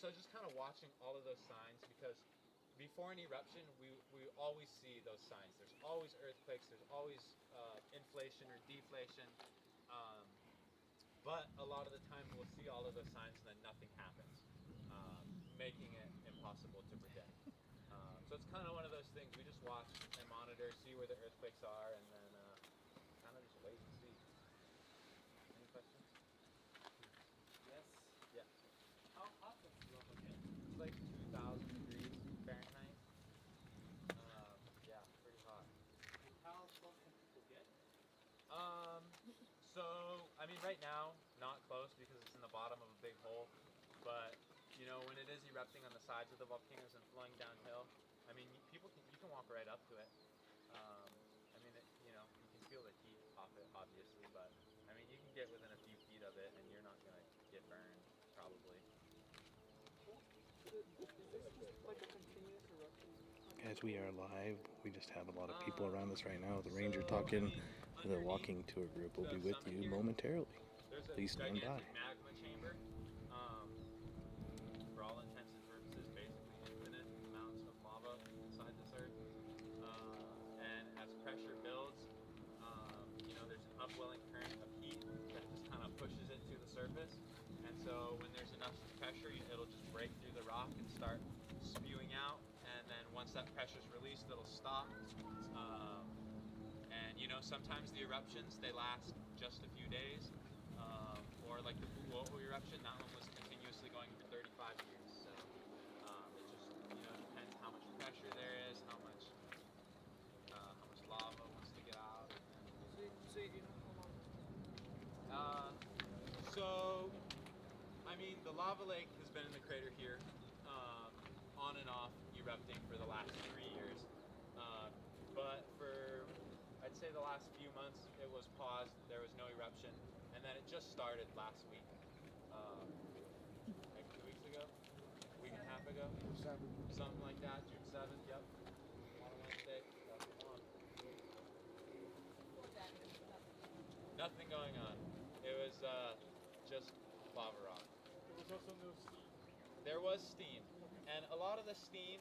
so just kind of watching all of those signs, because before an eruption, we always see those signs. There's always earthquakes, there's always inflation or deflation, but a lot of the time we'll see all of those signs and then nothing happens, making it impossible to predict. So it's kind of one of those things, we just watch and monitor, see where the earthquakes are, and then kind of just wait and see. Any questions? Yes. Yeah. How hot does it look again? It's like 2,000 degrees Fahrenheit. Yeah, pretty hot. And how close can people get? So, I mean, right now, not close because it's in the bottom of a big hole. But, you know, when it is erupting on the sides of the volcanoes and flowing downhill, I mean, you can walk right up to it. I mean, you know, you can feel the heat off it, obviously, but, I mean, you can get within a few feet of it and you're not going to get burned, probably. Is this just like a continuous eruption? As we are live, we just have a lot of people around us right now. The ranger talking, the walking tour group will be with you momentarily. Please stand by. There's a gigantic magma chamber. For all intents and purposes, basically infinite amounts of lava inside this earth. And as pressure builds, you know, there's an upwelling current of heat that just kind of pushes it to the surface. And so when there's enough pressure, it'll just break through the rock and start spewing out. And then once that pressure's released, it'll stop. And you know, sometimes the eruptions, they last just a few days. Or like the Kilauea eruption, that one was continuously going for 35 years. So it just, you know, depends how much pressure there is, how much lava wants to get out. So you know how long? So, I mean, the lava lake has been in the crater here, on and off erupting for the last 3 years. But for, I'd say the last few months, it was paused, there was no eruption, and then it just started last week. Like 2 weeks ago? A week and a half ago? Something like that, June 7th, yep. On a Wednesday, that's the one. Nothing going on. It was just lava rock. There was also no steam. There was steam, and a lot of the steam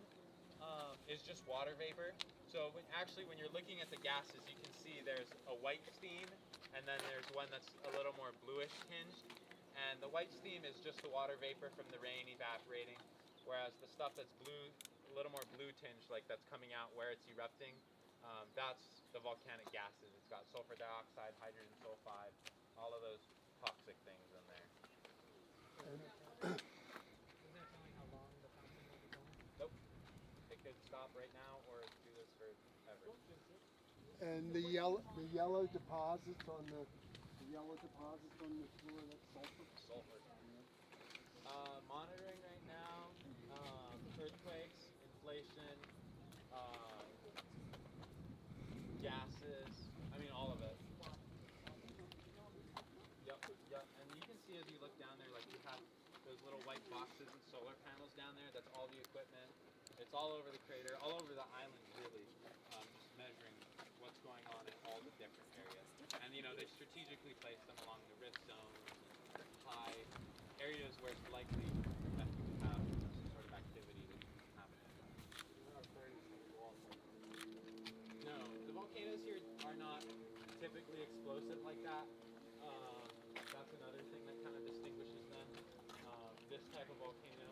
is just water vapor. So when you're looking at the gases, you can see there's a white steam, and then there's one that's a little more bluish tinged. And the white steam is just the water vapor from the rain evaporating, whereas the stuff that's blue, a little more blue tinged, like that's coming out where it's erupting, that's the volcanic gases. It's got sulfur dioxide, hydrogen sulfide, all of those toxic things in there. Does that tell me how long the fountain will be going? Nope. It could stop right now or do this forever. And the yellow deposits on the floor, that's sulfur. Sulfur. Monitoring right now, earthquakes, inflation, gases, I mean all of it. Yep. And you can see as you look down there, like you have those little white boxes and solar panels down there, that's all the equipment. It's all over the crater, all over the island really, just measuring what's going on in all the different areas. And you know, they strategically place them along the rift zones, high areas where it's likely that you can have some sort of activity that happen. No, the volcanoes here are not typically explosive like that. That's another thing that kind of distinguishes them. This type of volcano,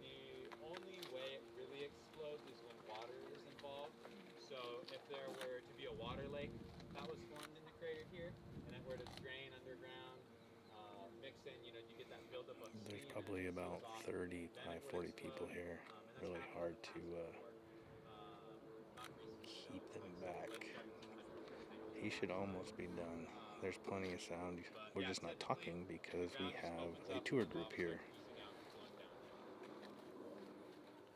the only way it really explodes is when water is involved. So if there were to be a water lake that was formed in the crater here, and it were to drain underground, mix in, you know, you get that buildup of steam. There's probably about 35, 40 people here. Really hard to keep them back. He should almost be done. There's plenty of sound. We're just not talking because we have a tour group here.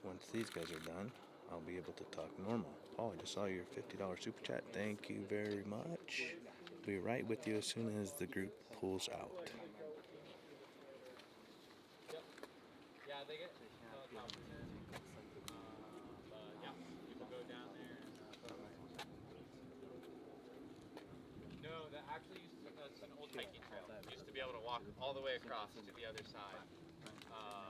Once these guys are done, I'll be able to talk normal. Paul, I just saw your $50 super chat. Thank you very much. I'll be right with you as soon as the group pulls out. Yep. Yeah, they get helicopters in. Yeah, people go down there. No, that actually it's an old hiking trail. Used to be able to walk all the way across to the other side.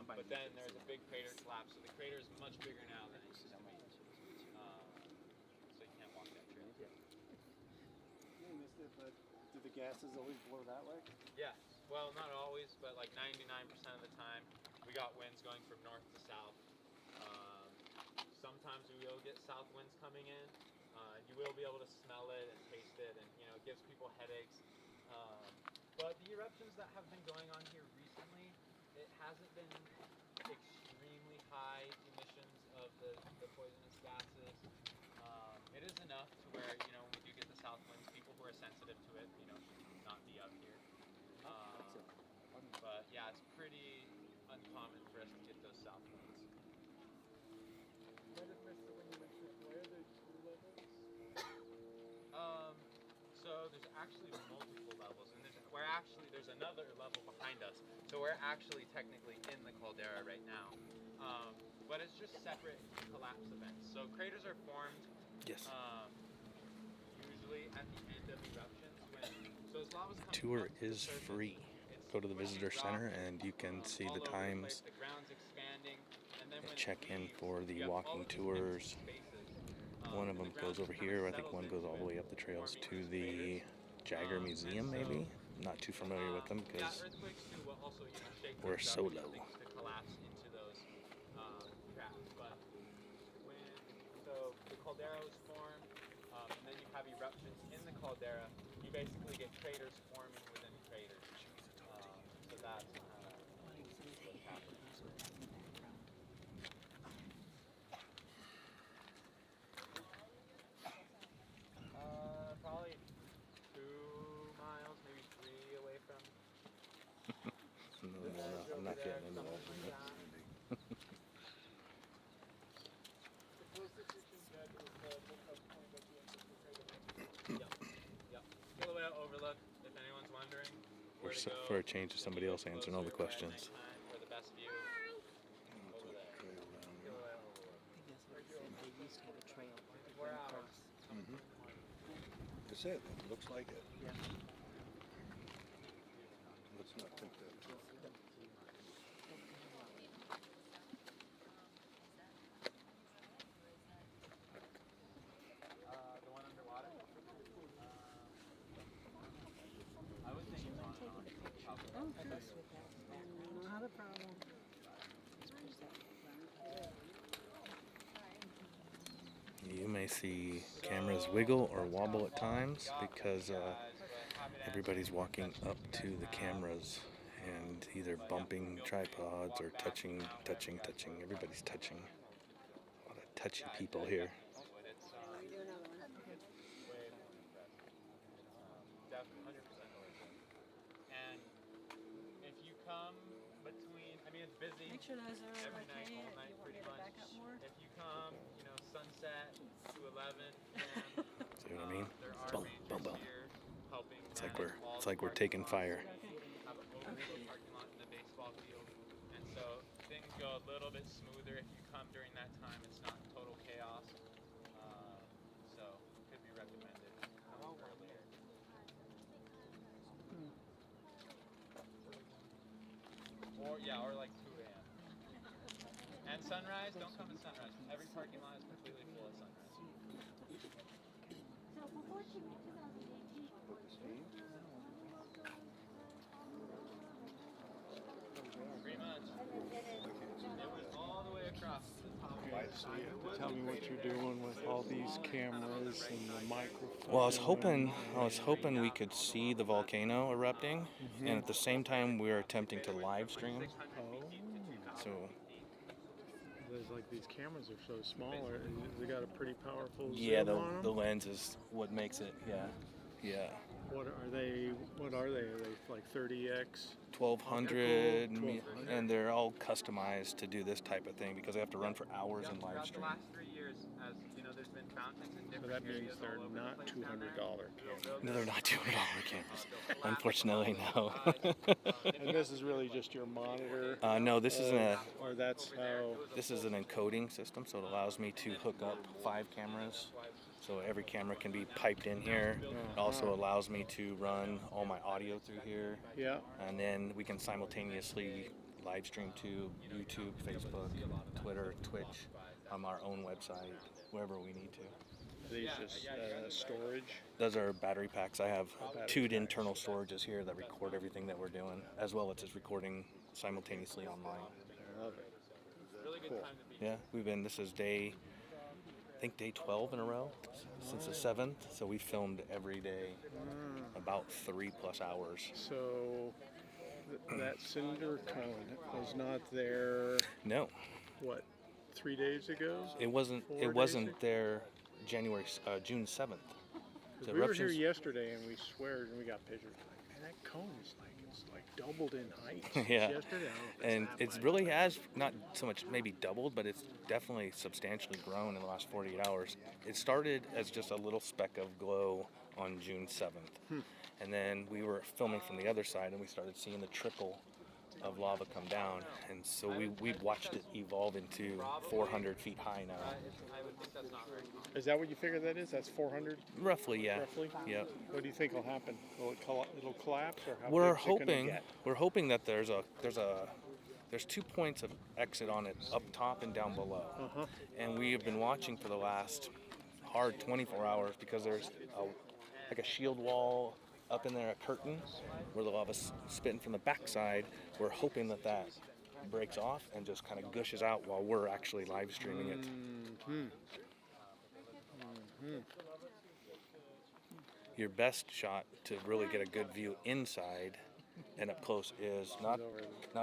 But then there's a big crater collapse, so the crater is much bigger now than it used to be. So you can't walk that trail. You missed it, but do the gases always blow that way? Yeah, well, not always, but like 99% of the time, we got winds going from north to south. Sometimes we will get south winds coming in. You will be able to smell it and taste it, and it gives people headaches. But the eruptions that have been going on here recently, it hasn't been extremely high emissions of the poisonous gases. It is enough to where, when we do get the south winds, people who are sensitive to it, should not be out here. But yeah, it's pretty uncommon for us to get those south winds. So there's actually multiple levels, and there's another level behind us. So we're actually technically in the caldera right now, but it's just separate collapse events. So craters are formed Yes. usually at the end of eruptions. So as lava comes Tour up to the is surface, free. it's Go to the visitor pushing center rock, and you can see all the over place. times. The ground's expanding, and then when it Check in leaves, for the you have all walking of these empty tours. spaces. One of And them the ground goes over just kinda here. I think settles one goes into all the it, way up the trails forming to these the craters. Jagger Museum, And maybe. so, Not too familiar with them yeah, because earthquakes too will also shake we're things so up and low. things to collapse into those cracks. But so the caldera was formed, and then you have eruptions in the caldera. You basically get craters forming within craters. So that's what's happening. Probably 2 miles, maybe 3 away from. no, I'm not getting into that. Yep. Kilauea Overlook, if anyone's wondering. Where to go, For a change, to somebody else answering all the questions. For the best view. Over there. Kilauea Overlook. They used to have a trail. 4 hours. That's it. It looks like it. Yeah. Let's not think that. The one underwater? I would think it's on. Not a problem. You may see cameras wiggle or wobble at times because everybody's walking up to the cameras and either bumping tripods or touching. Everybody's touching. A lot of touchy people here. And if you come between, it's busy. Make sure those are Every okay. night, all night, You want pretty me to much. back up more? If you come, sunset to 11 p.m. See what I mean? There are Boom, rangers boom, boom. here helping It's like manage all it's the like we're parking taking lots. fire. Have an overflow parking lot in the baseball field, and so things go a little bit smoother if you come during that time. It's not total chaos, so could be recommended. Come earlier. Or like 2 a.m. And sunrise, don't come at sunrise. Every parking lot is completely full at sunrise. So before 2018, Pretty much. It was all the way across to the top of the side. Tell me what you're doing with all these cameras and the microphones. Well, I was hoping we could see the volcano erupting, and at the same time we were attempting to live stream. So There's like these cameras are so small. They got a pretty powerful yeah, zoom on the them. lens is what makes it. Yeah. What are they? Are they like 30x? 1200, 1200. and they're all customized to do this type of thing because they have to run for hours in live Throughout the stream. last 3 years, as there's been fountains in So different that means areas they're all over the not place down there. $200 cameras. No, they're not $200 cameras. Unfortunately, no. And this is really just your monitor. No, this is Or that's how. this is an encoding system, so it allows me to hook up 5 cameras. So every camera can be piped in here. It also allows me to run all my audio through here. Yeah. And then we can simultaneously live stream to YouTube, Facebook, Twitter, Twitch, on our own website, wherever we need to. Are these just storage? Those are battery packs. I have Battery two packs. internal storages here that record everything that we're doing, as well as just recording simultaneously online. I love it. Really good Cool. time to be. Yeah, this is day 12 in a row since the 7th. So we filmed every day about 3+ hours. So that cinder cone was not there, No, what, 3 days ago? it wasn't. 4 It days wasn't ago? there June 7th. 'Cause The we were here eruptions- yesterday and we swear and we got pictures. Like, man, that cone is like doubled in height. since Yeah. Yesterday. I don't know if And that it's much. really has not so much maybe doubled, but it's definitely substantially grown in the last 48 hours. It started as just a little speck of glow on June 7th. And then we were filming from the other side and we started seeing the trickle of lava come down. And so we watched it evolve into 400 feet high now. I would think that's not very good. Is that what you figure that is? That's 400 Roughly, yeah. roughly? Yep. What do you think will happen? Will it it'll collapse or how We're big's it gonna hoping get? that there's 2 points of exit on it, up top and down below. Uh-huh. And we have been watching for the last hard 24 hours because there's like a shield wall up in there, a curtain where the lava's spitting from the backside. We're hoping that breaks off and just kind of gushes out while we're actually live streaming it. Your best shot to really get a good view inside and up close is not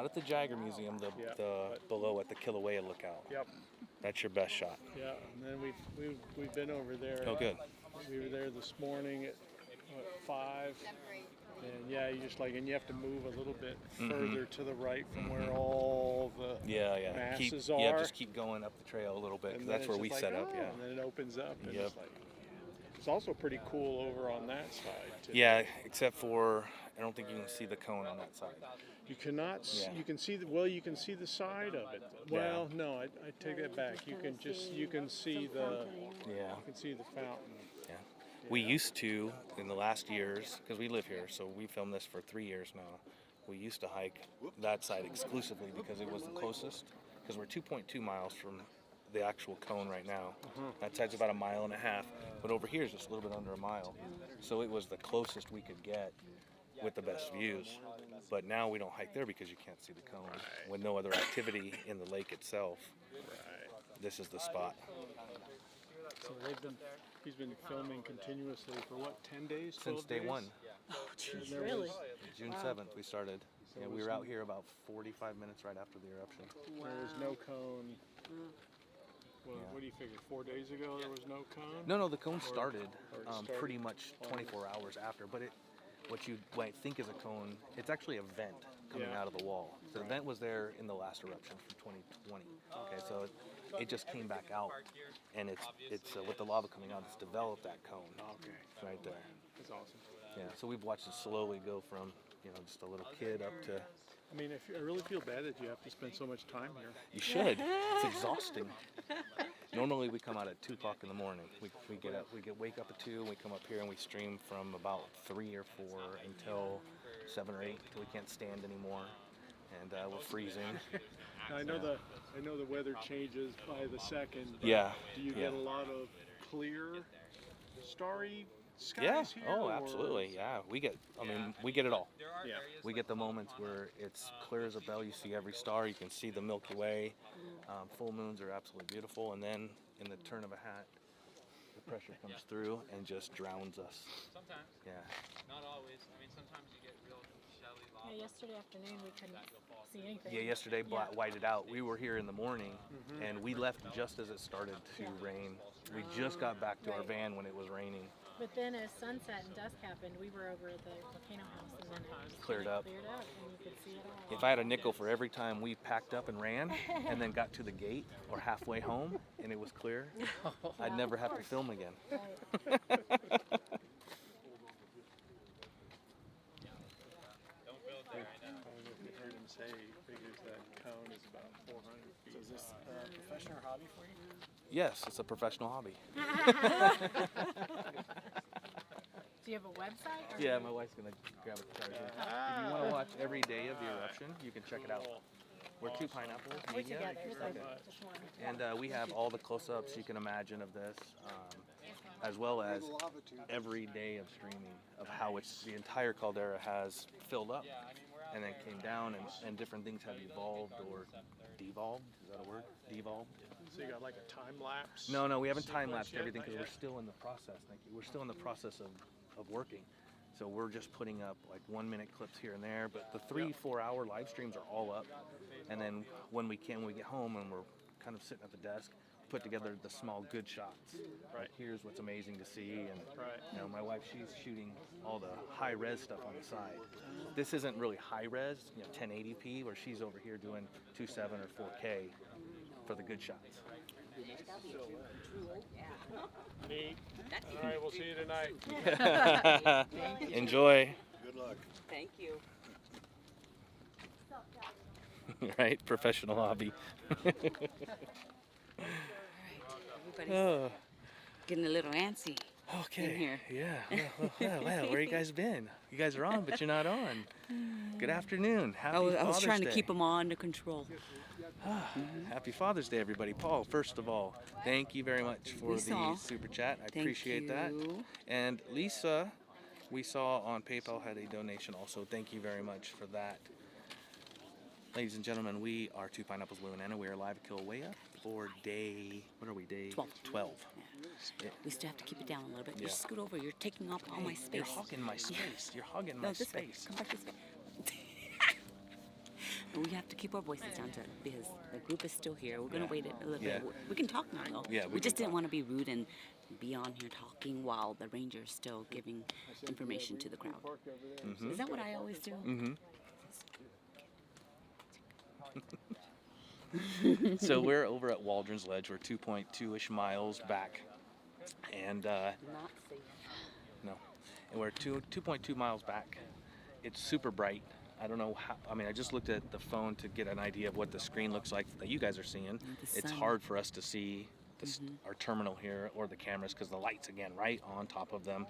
at the Jagger Museum, the below at the Kilauea lookout. Yep. That's your best shot. Yeah. And then we've been over there. Oh, good. We were there this morning at what, 5. And yeah, you just and you have to move a little bit further to the right from where all the Yeah. masses Yeah, are. just keep going up the trail a little bit. 'Cause and that's then where it's we just set like, up. oh, Yeah. And then it opens up and Yep. it's also pretty cool over on that side too. Yeah, except for I don't think you can see the cone on that side. You cannot. Yeah. You can see you can see the side of it. Well, no, I take that back. You can see the Yeah. fountain. Yeah. We used to in the last years because we live here, so we filmed this for 3 years now. We used to hike that side exclusively because it was the closest. Because we're 2.2 miles from the actual cone right now. That side's about 1.5 miles, but over here is just a little bit under a mile. So it was the closest we could get with the best views. But now we don't hike there because you can't see the cone. With no other activity in the lake itself, this is the spot. So he's been filming continuously for what, 10 days? 12 Since day days? one, And there Really? was- June 7th, we started. Yeah, we were out here about 45 minutes right after the eruption. There was no cone. Well, Yeah. what do you figure? 4 days ago there was no cone. No, the cone started or it started pretty much 24 hours after, but what you might think is a cone, it's actually a vent coming Yeah. out of the wall. So the vent was there in the last eruption from 2020. Okay, so it just came back out, and it's with the lava coming out, it's developed that cone Okay. right there. That's awesome. Yeah, so we've watched it slowly go from just a little kid up to. I mean, I really feel bad that you have to spend so much time here. You should. It's exhausting. Normally we come out at 2:00 in the morning. We wake up at 2 and we come up here and we stream from about 3 or 4 until 7 or 8 till we can't stand anymore, and we're freezing. I know the weather changes by the second. But Yeah. Do you yeah. get a lot of clear, starry skies Yeah. here? Oh, or- absolutely. Yeah. We get it all. There are Yeah. areas We get the moments where it's clear as a bell. You see every star. You can see the Milky Way. Full moons are absolutely beautiful. And then, in the turn of a hat, the pressure comes through and just drowns us. sometimes, Yeah. not always. I mean, sometimes you get real shelly lava. Yeah, yesterday afternoon we couldn't see anything. Yeah. Yesterday, whited out. We were here in the morning, and we left just as it started to rain. We just got back to our Right. van when it was raining. But then as sunset and dusk happened, we were over at the volcano house and then it just Cleared kinda up. Cleared up and you could see it all. If I had a nickel for every time we packed up and ran, and then got to the gate or halfway home, and it was clear, I'd never have to film again. Right. Don't build there right now. I don't know if you heard him say he figures that cone is about 400 feet. So is this a professional hobby for you? Yes, it's a professional hobby. Do you have a website? Or Yeah, my wife's gonna grab a charger. If you want to watch every day of the eruption, you can check it out. We're Two Pineapples We're Media. together, so Okay. just one. And we have all the close-ups you can imagine of this, as well as every day of streaming of how the entire caldera has filled up and then came down, and different things have evolved or devolved. Is that a word? Devolved? So you got like a time lapse? No, we haven't time-lapsed yet? everything Not because we're yet? still in the process. Thank you. We're still in the process of working. So we're just putting up like 1-minute clips here and there, but the 3-4 hour live streams are all up. And then when we get home and we're kind of sitting at the desk, put together the small good shots. Right. Here's what's amazing to see, and Right. you know, my wife, she's shooting all the high res stuff on the side. This isn't really high res, 1080p, where she's over here doing 2.7 or 4K for the good shots. Neat. All right, we'll see you tonight. Enjoy. Good luck. Thank you. Right, professional hobby. Everybody's Oh, getting a little antsy. okay. in here. Yeah. Well, where you guys been? You guys are on, but you're not on. Good afternoon. Happy I was Father's trying to Day. keep them all under control. Happy Father's Day, everybody. Paul, first of all, thank you very much for We the saw. super chat. I Thank appreciate that. you. And Lisa, we saw on PayPal, had a donation also. Thank you very much for that. Ladies and gentlemen, we are Two Pineapples, Lou and Anna. We are live at Kilauea for day, what are we, day 12. Yeah. We still have to keep it down a little bit. Yeah. You scoot over. You're taking up all my space. You're hogging my space. You're hogging No, my this way. space. Come back this way. And we have to keep our voices down because the group is still here. We're gonna wait a little Yeah. bit. We can talk now though. Yeah, we we just can didn't talk. want to be rude and be on here talking while the ranger's still giving information to the crowd. Is that what I always do? So we're over at Waldron's Ledge. We're 2.2-ish miles back. And Not safe. no, and we're 2.2 miles back. It's super bright. I don't know how, I mean, I just looked at the phone to get an idea of what the screen looks like that you guys are seeing. the It's sun. hard for us to see our terminal here or the cameras because the light's, again, right on top of them.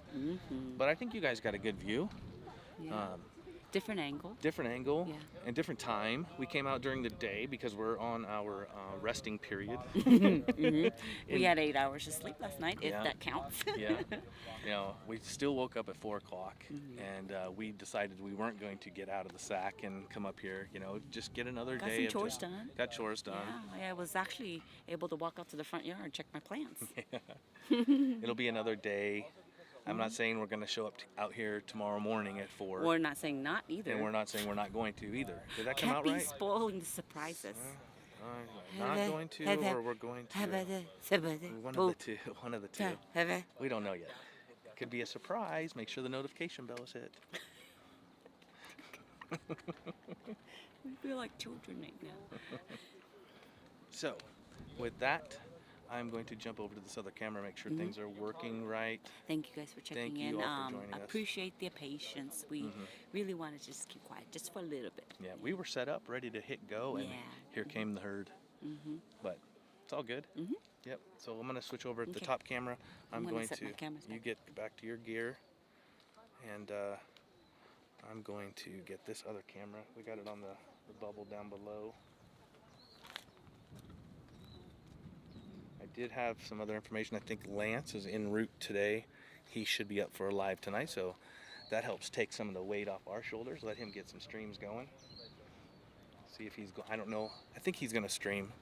But I think you guys got a good view. Yeah. Different angle. Different angle Yeah. and different time. We came out during the day because we're on our resting period. We had 8 hours of sleep last night, if Yeah. that counts. Yeah. You know, we still woke up at 4 o'clock and we decided we weren't going to get out of the sack and come up here, just get another Got day some of chores just, done. Got chores done. Yeah, I was actually able to walk out to the front yard and check my plants. It'll be another day. I'm not saying we're going to show up out here tomorrow morning at 4. We're not saying not either. And we're not saying we're not going to either. Did that come Can't out be right? spoiling the surprises. Not going to, or we're going to. One of the two. One of the two. We don't know yet. Could be a surprise. Make sure the notification bell is hit. We feel like children right now. So, with that, I'm going to jump over to this other camera, make sure things are working right. Thank you guys for checking Thank you in. all for joining us. Appreciate the patience. We really wanted to just keep quiet just for a little bit. Yeah, we were set up, ready to hit go, and Yeah. here came the herd. But it's all good. Yep. So I'm going to switch over to the Okay. top camera. I'm gonna going set to. my cameras You back. get back to your gear, and I'm going to get this other camera. We got it on the bubble down below. I did have some other information. I think Lance is en route today. He should be up for a live tonight, so that helps take some of the weight off our shoulders. Let him get some streams going. See if he's I don't know. I think he's going to stream.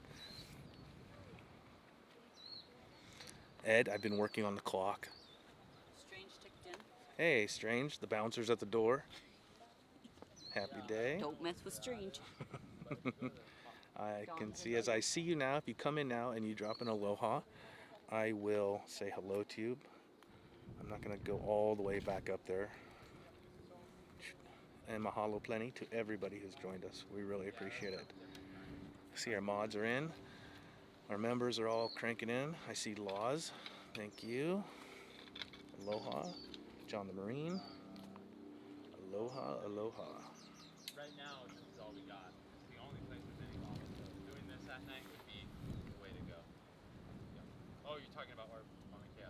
Ed, I've been working on the clock. Strange ticked in. Hey, Strange, the bouncer's at the door. Happy day. Don't mess with Strange. I can see, as I see you now, if you come in now and you drop an aloha, I will say hello to you. I'm not going to go all the way back up there. And mahalo plenty to everybody who's joined us. We really appreciate it. See, our mods are in. Our members are all cranking in. I see Laws. Thank you. Aloha. John the Marine. Aloha, aloha. Right now, this is all we got. It's the only place there's any lava. So doing this at night would be the way to go. Yeah. Oh, you're talking about our Mauna Kea.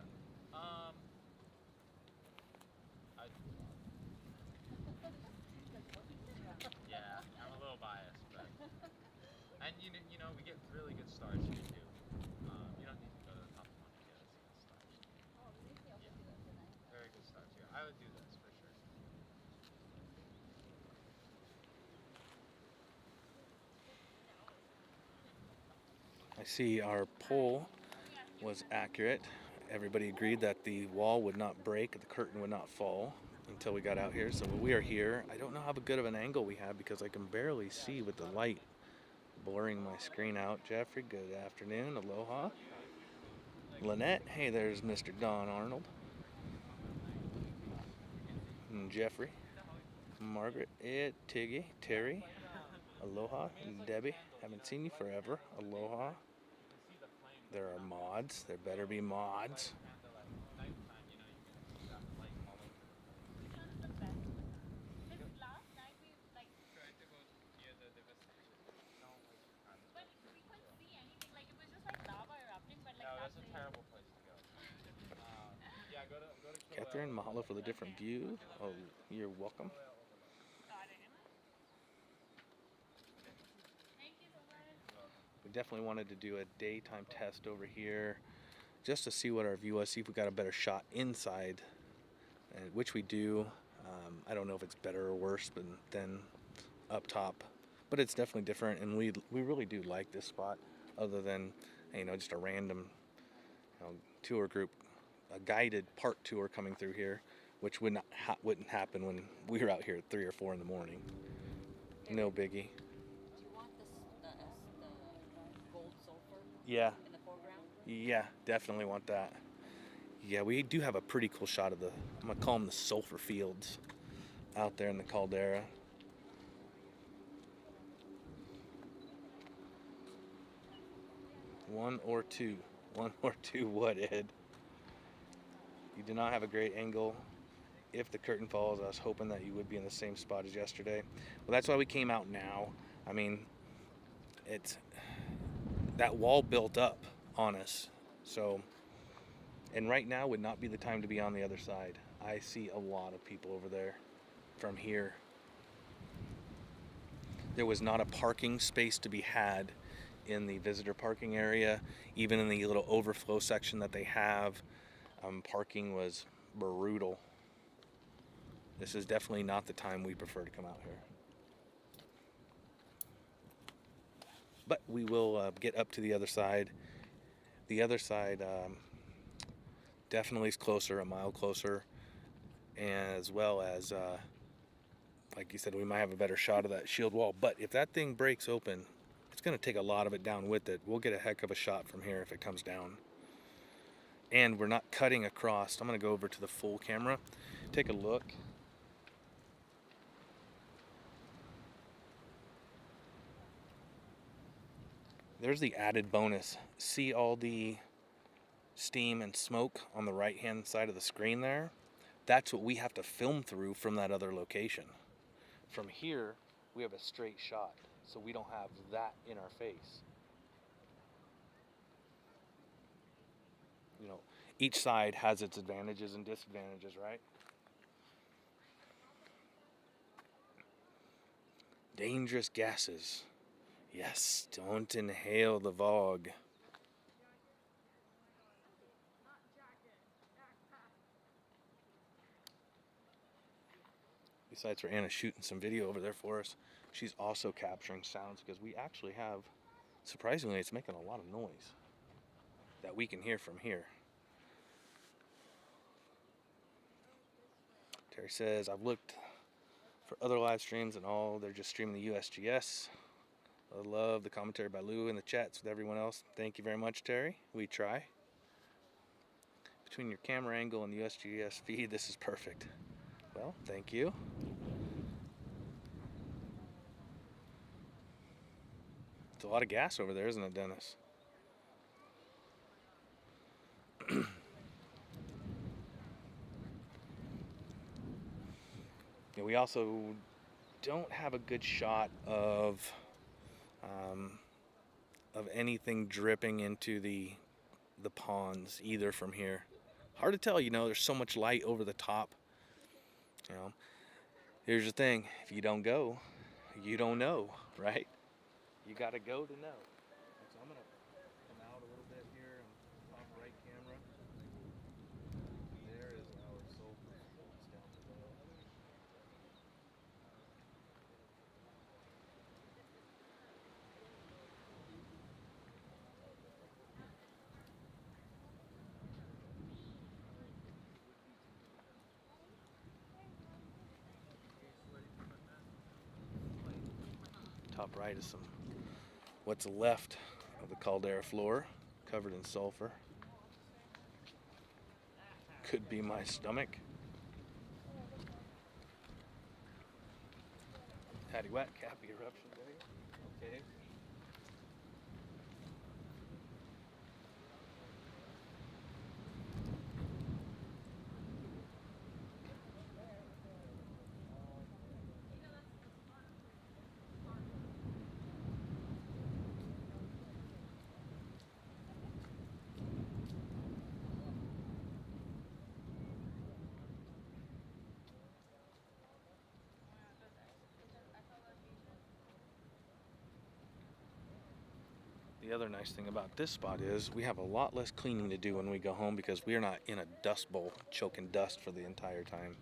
Yeah, I'm a little biased, but I see our poll was accurate. Everybody agreed that the wall would not break, the curtain would not fall until we got out here. So we are here. I don't know how good of an angle we have because I can barely see with the light blurring my screen out. Jeffrey, good afternoon. Aloha. Lynette, hey, there's Mr. Don Arnold. And Jeffrey. Margaret, Ed, Tiggy, Terry. Aloha. And Debbie, haven't seen you forever. Aloha. There are mods. There better be mods. Catherine, mahalo for the different view. Oh, you're welcome. We definitely wanted to do a daytime test over here just to see what our view was, see if we got a better shot inside, which we do. I don't know if it's better or worse than up top, but it's definitely different, and we really do like this spot, other than, you know, just a random, you know, tour group, a guided park tour coming through here, which wouldn't happen when we were out here at 3 or 4 in the morning. No biggie. Do you want the gold sulfur Yeah. in the foreground? Yeah, definitely want that. Yeah, we do have a pretty cool shot of the, I'm gonna call them the sulfur fields out there in the caldera. One or two what, Ed? You do not have a great angle. If the curtain falls, I was hoping that you would be in the same spot as yesterday. Well, that's why we came out now. I mean, it's, that wall built up on us. So, and right now would not be the time to be on the other side. I see a lot of people over there from here. There was not a parking space to be had in the visitor parking area. Even in the little overflow section that they have, parking was brutal. This is definitely not the time we prefer to come out here. But we will get up to the other side. The other side definitely is closer, a mile closer, as well as, like you said, we might have a better shot of that shield wall. But if that thing breaks open, it's going to take a lot of it down with it. We'll get a heck of a shot from here if it comes down. And we're not cutting across. I'm going to go over to the full camera, take a look. There's the added bonus. See all the steam and smoke on the right hand side of the screen there? That's what we have to film through from that other location. From here, we have a straight shot, so we don't have that in our face. You know, each side has its advantages and disadvantages, right? Dangerous gases. Yes, don't inhale the VOG. Besides, Anna's shooting some video over there for us. She's also capturing sounds because we actually have, surprisingly, it's making a lot of noise that we can hear from here. Terry says, I've looked for other live streams and all, they're just streaming the USGS. I love the commentary by Lou in the chats with everyone else. Thank you very much, Terry. We try. Between your camera angle and the USGS feed, this is perfect. Well, thank you. It's a lot of gas over there, isn't it, Dennis? And we also don't have a good shot of anything dripping into the ponds either from here. Hard to tell, you know, there's so much light over the top. You know, here's the thing, if you don't go, you don't know, right? You gotta go to know. So I'm gonna come out a little bit here and off right camera. There is our sulfur fields down below. Top right is what's left of the caldera floor, covered in sulfur. Could be my stomach. Hattie whack, happy eruption day. Okay. The other nice thing about this spot is we have a lot less cleaning to do when we go home because we are not in a dust bowl choking dust for the entire time.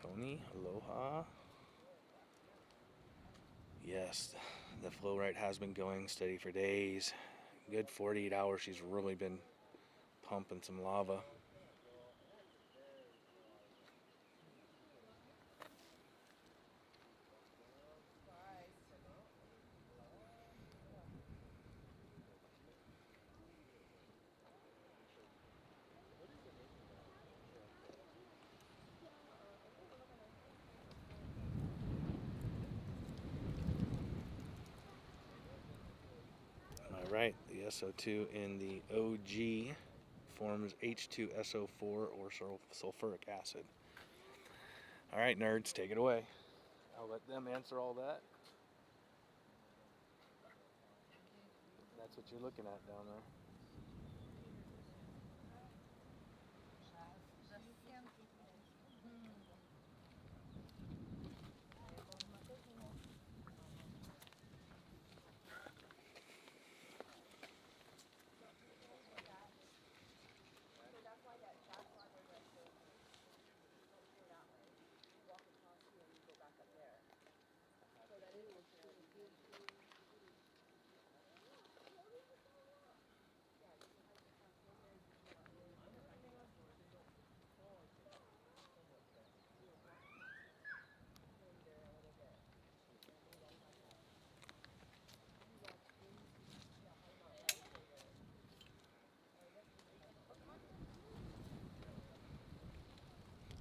Tony, aloha. Yes, the flow rate has been going steady for days. Good 48 hours she's really been pumping some lava. Right, the SO2 in the OG forms H2SO4 or sulfuric acid. All right, nerds, take it away. I'll let them answer all that. That's what you're looking at down there.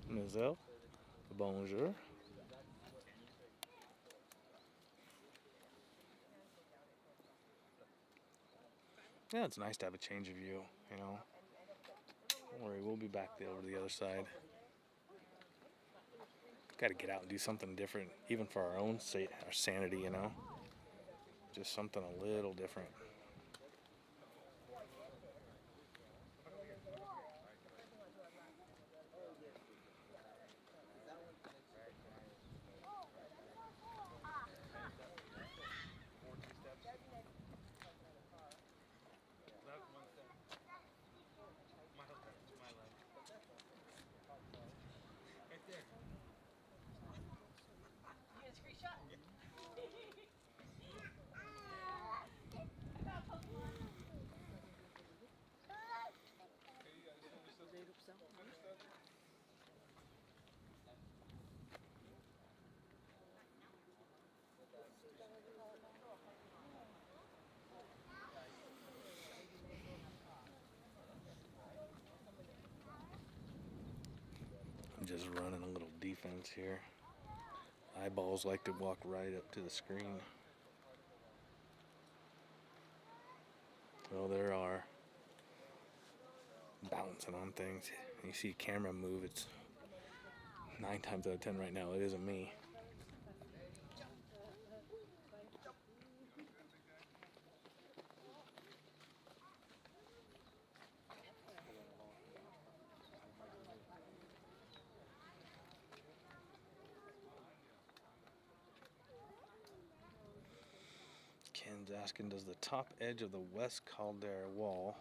Mademoiselle, bonjour. Yeah, it's nice to have a change of view, you know. Don't worry, we'll be back there over the other side. Got to get out and do something different, even for our own our sanity, you know. Just something a little different. I'm just running a little defense here. Eyeballs like to walk right up to the screen. Well, there are bouncing on things. You see camera move, it's 9 times out of 10 right now, it isn't me. Ken's asking, does the top edge of the west caldera wall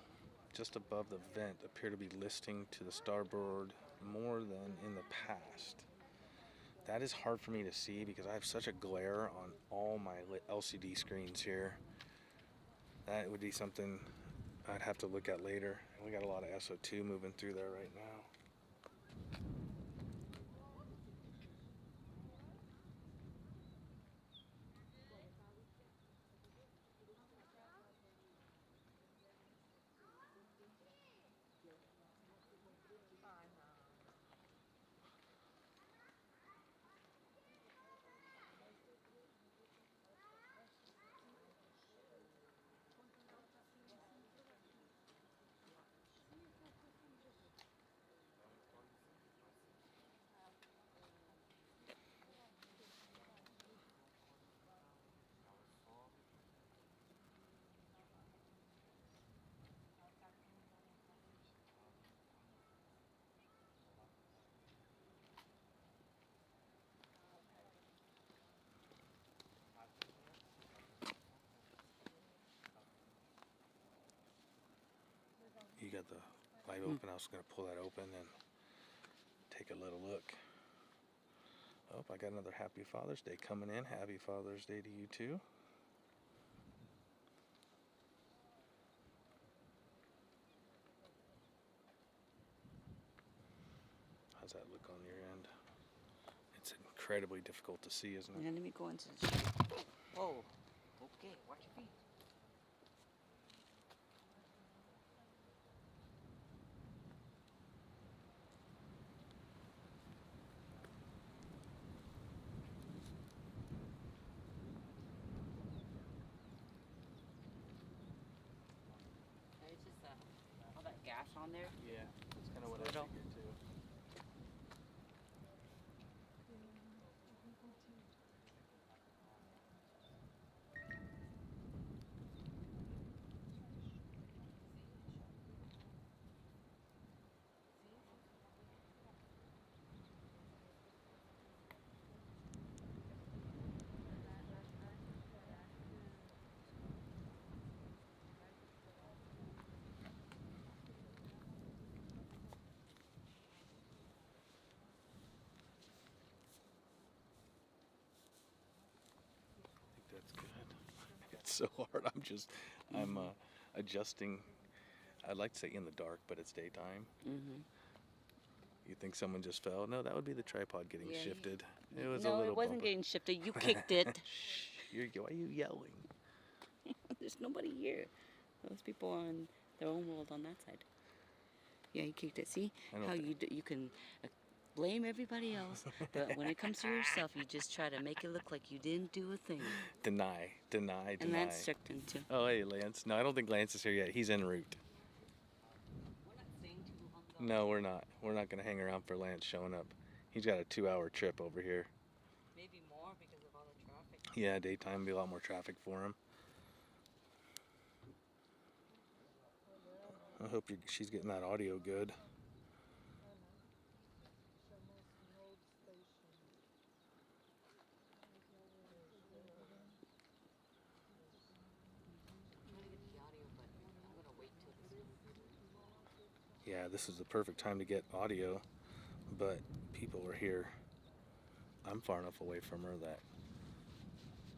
just above the vent appear to be listing to the starboard more than in the past? That is hard for me to see because I have such a glare on all my LCD screens here. That would be something I'd have to look at later. We got a lot of SO2 moving through there right now. had the light open. I was going to pull that open and take a little look. Oh, I got another Happy Father's Day coming in. Happy Father's Day to you too. How's that look on your end? It's incredibly difficult to see, isn't it? Yeah, let me go into the shade. Oh, okay, watch your feet. It's just all that gas on there. Yeah, that's kind of what I Little. figured too. That's good. It's so hard. I'm adjusting. I'd like to say in the dark, but it's daytime. Mm-hmm. You think someone just fell? No, that would be the tripod getting Yeah, shifted. It was a No, little it wasn't bumper. getting shifted. You kicked it. Shh, why are you yelling? There's nobody here. Those people are in their own world on that side. Yeah, you kicked it. See I don't how think- you can blame everybody else, but when it comes to yourself, you just try to make it look like you didn't do a thing. Deny. And that's checked into. Oh, hey, Lance. No, I don't think Lance is here yet. He's en route. We're not staying too long though. No, we're not. We're not going to hang around for Lance showing up. He's got a 2-hour trip over here. Maybe more because of all the traffic. Yeah, daytime will be a lot more traffic for him. I hope she's getting that audio good. Yeah, this is the perfect time to get audio, but people are here. I'm far enough away from her that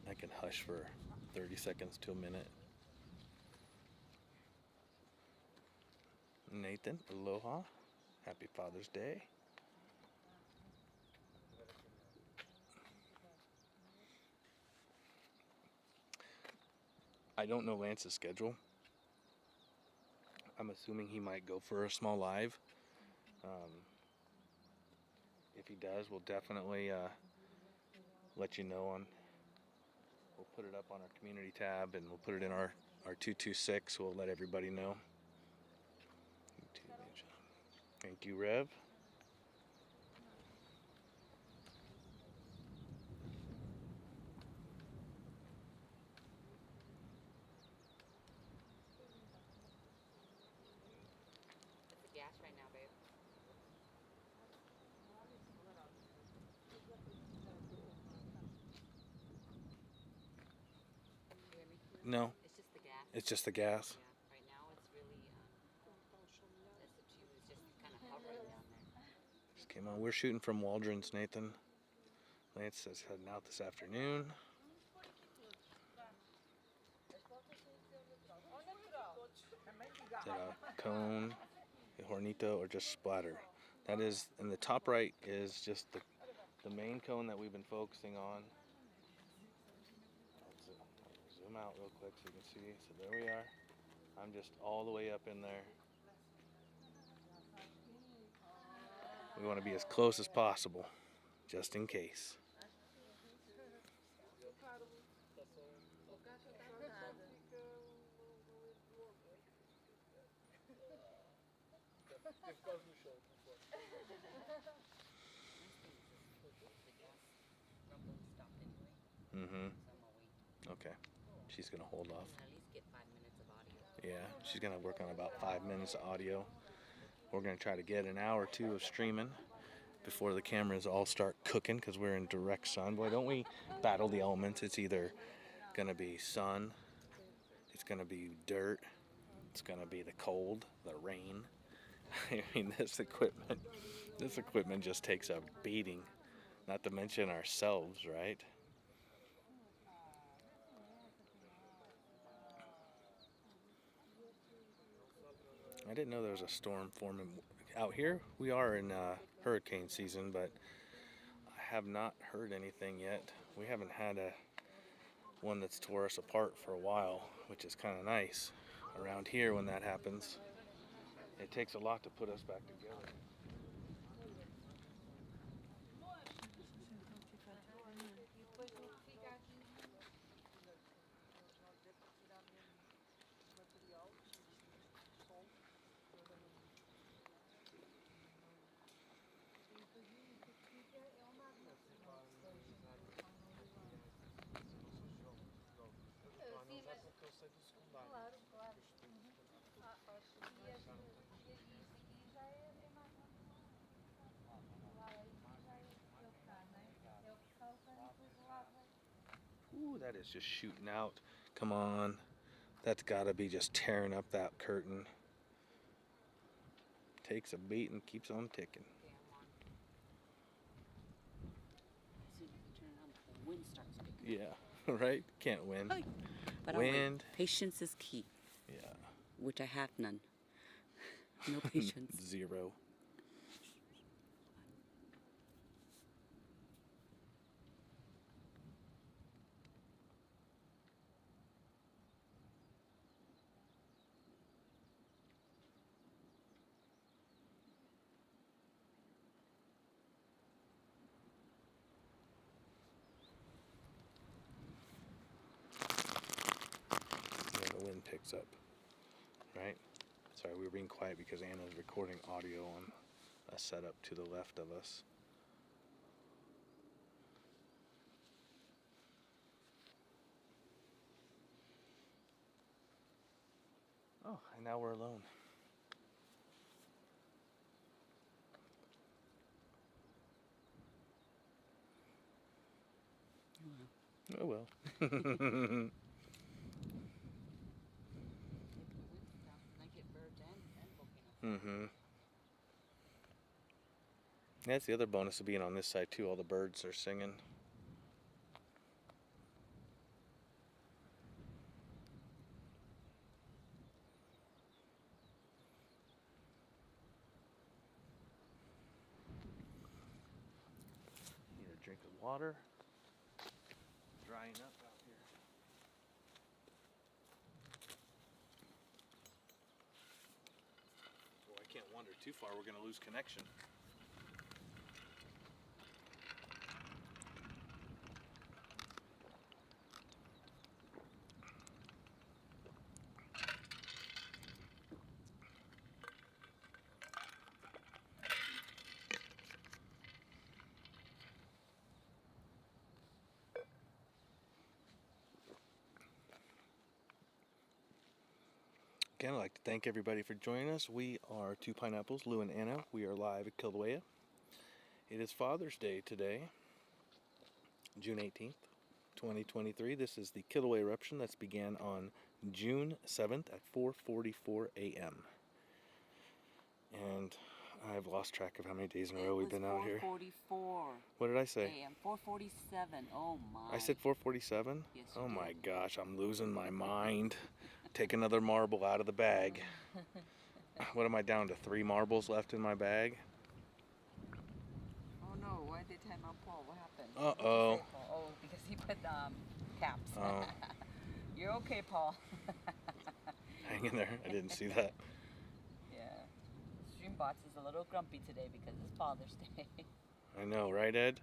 I can hush for 30 seconds to a minute. Nathan, aloha. Happy Father's Day. I don't know Lance's schedule. I'm assuming he might go for a small live. If he does, we'll definitely let you know on. We'll put it up on our community tab and we'll put it in our 226. We'll let everybody know. Thank you, Rev. It's the gas right now, babe. You hear me? No, It's just the gas. it's just the gas. Yeah, right now it's really SO2 is just kind of hovering down there. Just came on. We're shooting from Waldron's, Nathan. Lance says heading out this afternoon. Is that a cone, a hornito, or just splatter? That is, in the top right is just the main cone that we've been focusing on. Let's zoom out real quick so you can see. So there we are. I'm just all the way up in there. We want to be as close as possible, just in case. Mm-hmm. Okay. She's gonna hold off. At least get 5 minutes of audio. Yeah, she's gonna work on about 5 minutes of audio. We're gonna try to get an hour or two of streaming before the cameras all start cooking because we're in direct sun. Boy, don't we battle the elements. It's either gonna be sun, it's gonna be dirt, it's going to be the cold, the rain. I mean, this equipment just takes a beating, not to mention ourselves, right? I didn't know there was a storm forming out here. We are in hurricane season, but I have not heard anything yet. We haven't had one that's tore us apart for a while, which is kind of nice. Around here, when that happens, it takes a lot to put us back together. Ooh, that is just shooting out. Come on. That's gotta be just tearing up that curtain. Takes a beat and keeps on ticking. As soon as you turn it on, the wind starts picking up. Yeah, right? Can't win. Hey. But I'll wait. Wind. Patience is key. Yeah. Which I have none. No patience. Zero. The wind picks up, right? Sorry, we were being quiet because Anna's recording audio on a setup to the left of us. Oh, and now we're alone. Oh well. Mm-hmm. That's the other bonus of being on this side too. All the birds are singing. Need a drink of water. Drying up out here. Oh, I can't wander too far. We're going to lose connection. Again, I'd like to thank everybody for joining us. We are Two Pineapples, Lou and Anna. We are live at Kilauea. It is Father's Day today, June 18th, 2023. This is the Kilauea Eruption that's began on June 7th at 4:44 a.m. And I've lost track of how many days in a row we've been out here. 4:44. What did I say? A.m. 4:47. Oh my. I said 4:47? Yes, oh you my did. gosh, I'm losing my mind. Take another marble out of the bag. What am I down to? 3 marbles left in my bag? Oh no, why did they time out Paul? What happened? Uh-oh. What did you say, Paul? Oh, because he put caps. Oh. You're okay, Paul. Hang in there. I didn't see that. Yeah. Streambots is a little grumpy today because it's Father's Day. I know, right, Ed?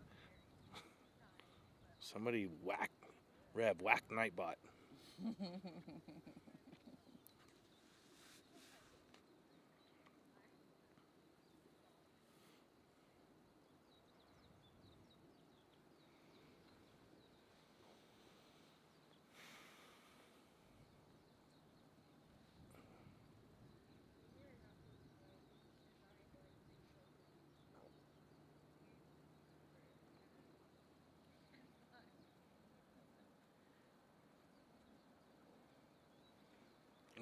Somebody whack Nightbot.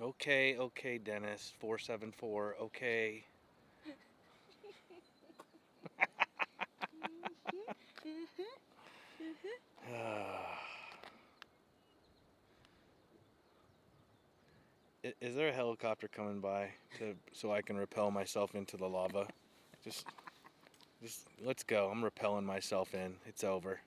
Okay, okay, Dennis. 474. Okay. Is there a helicopter coming by so I can rappel myself into the lava? Just let's go. I'm rappelling myself in. It's over.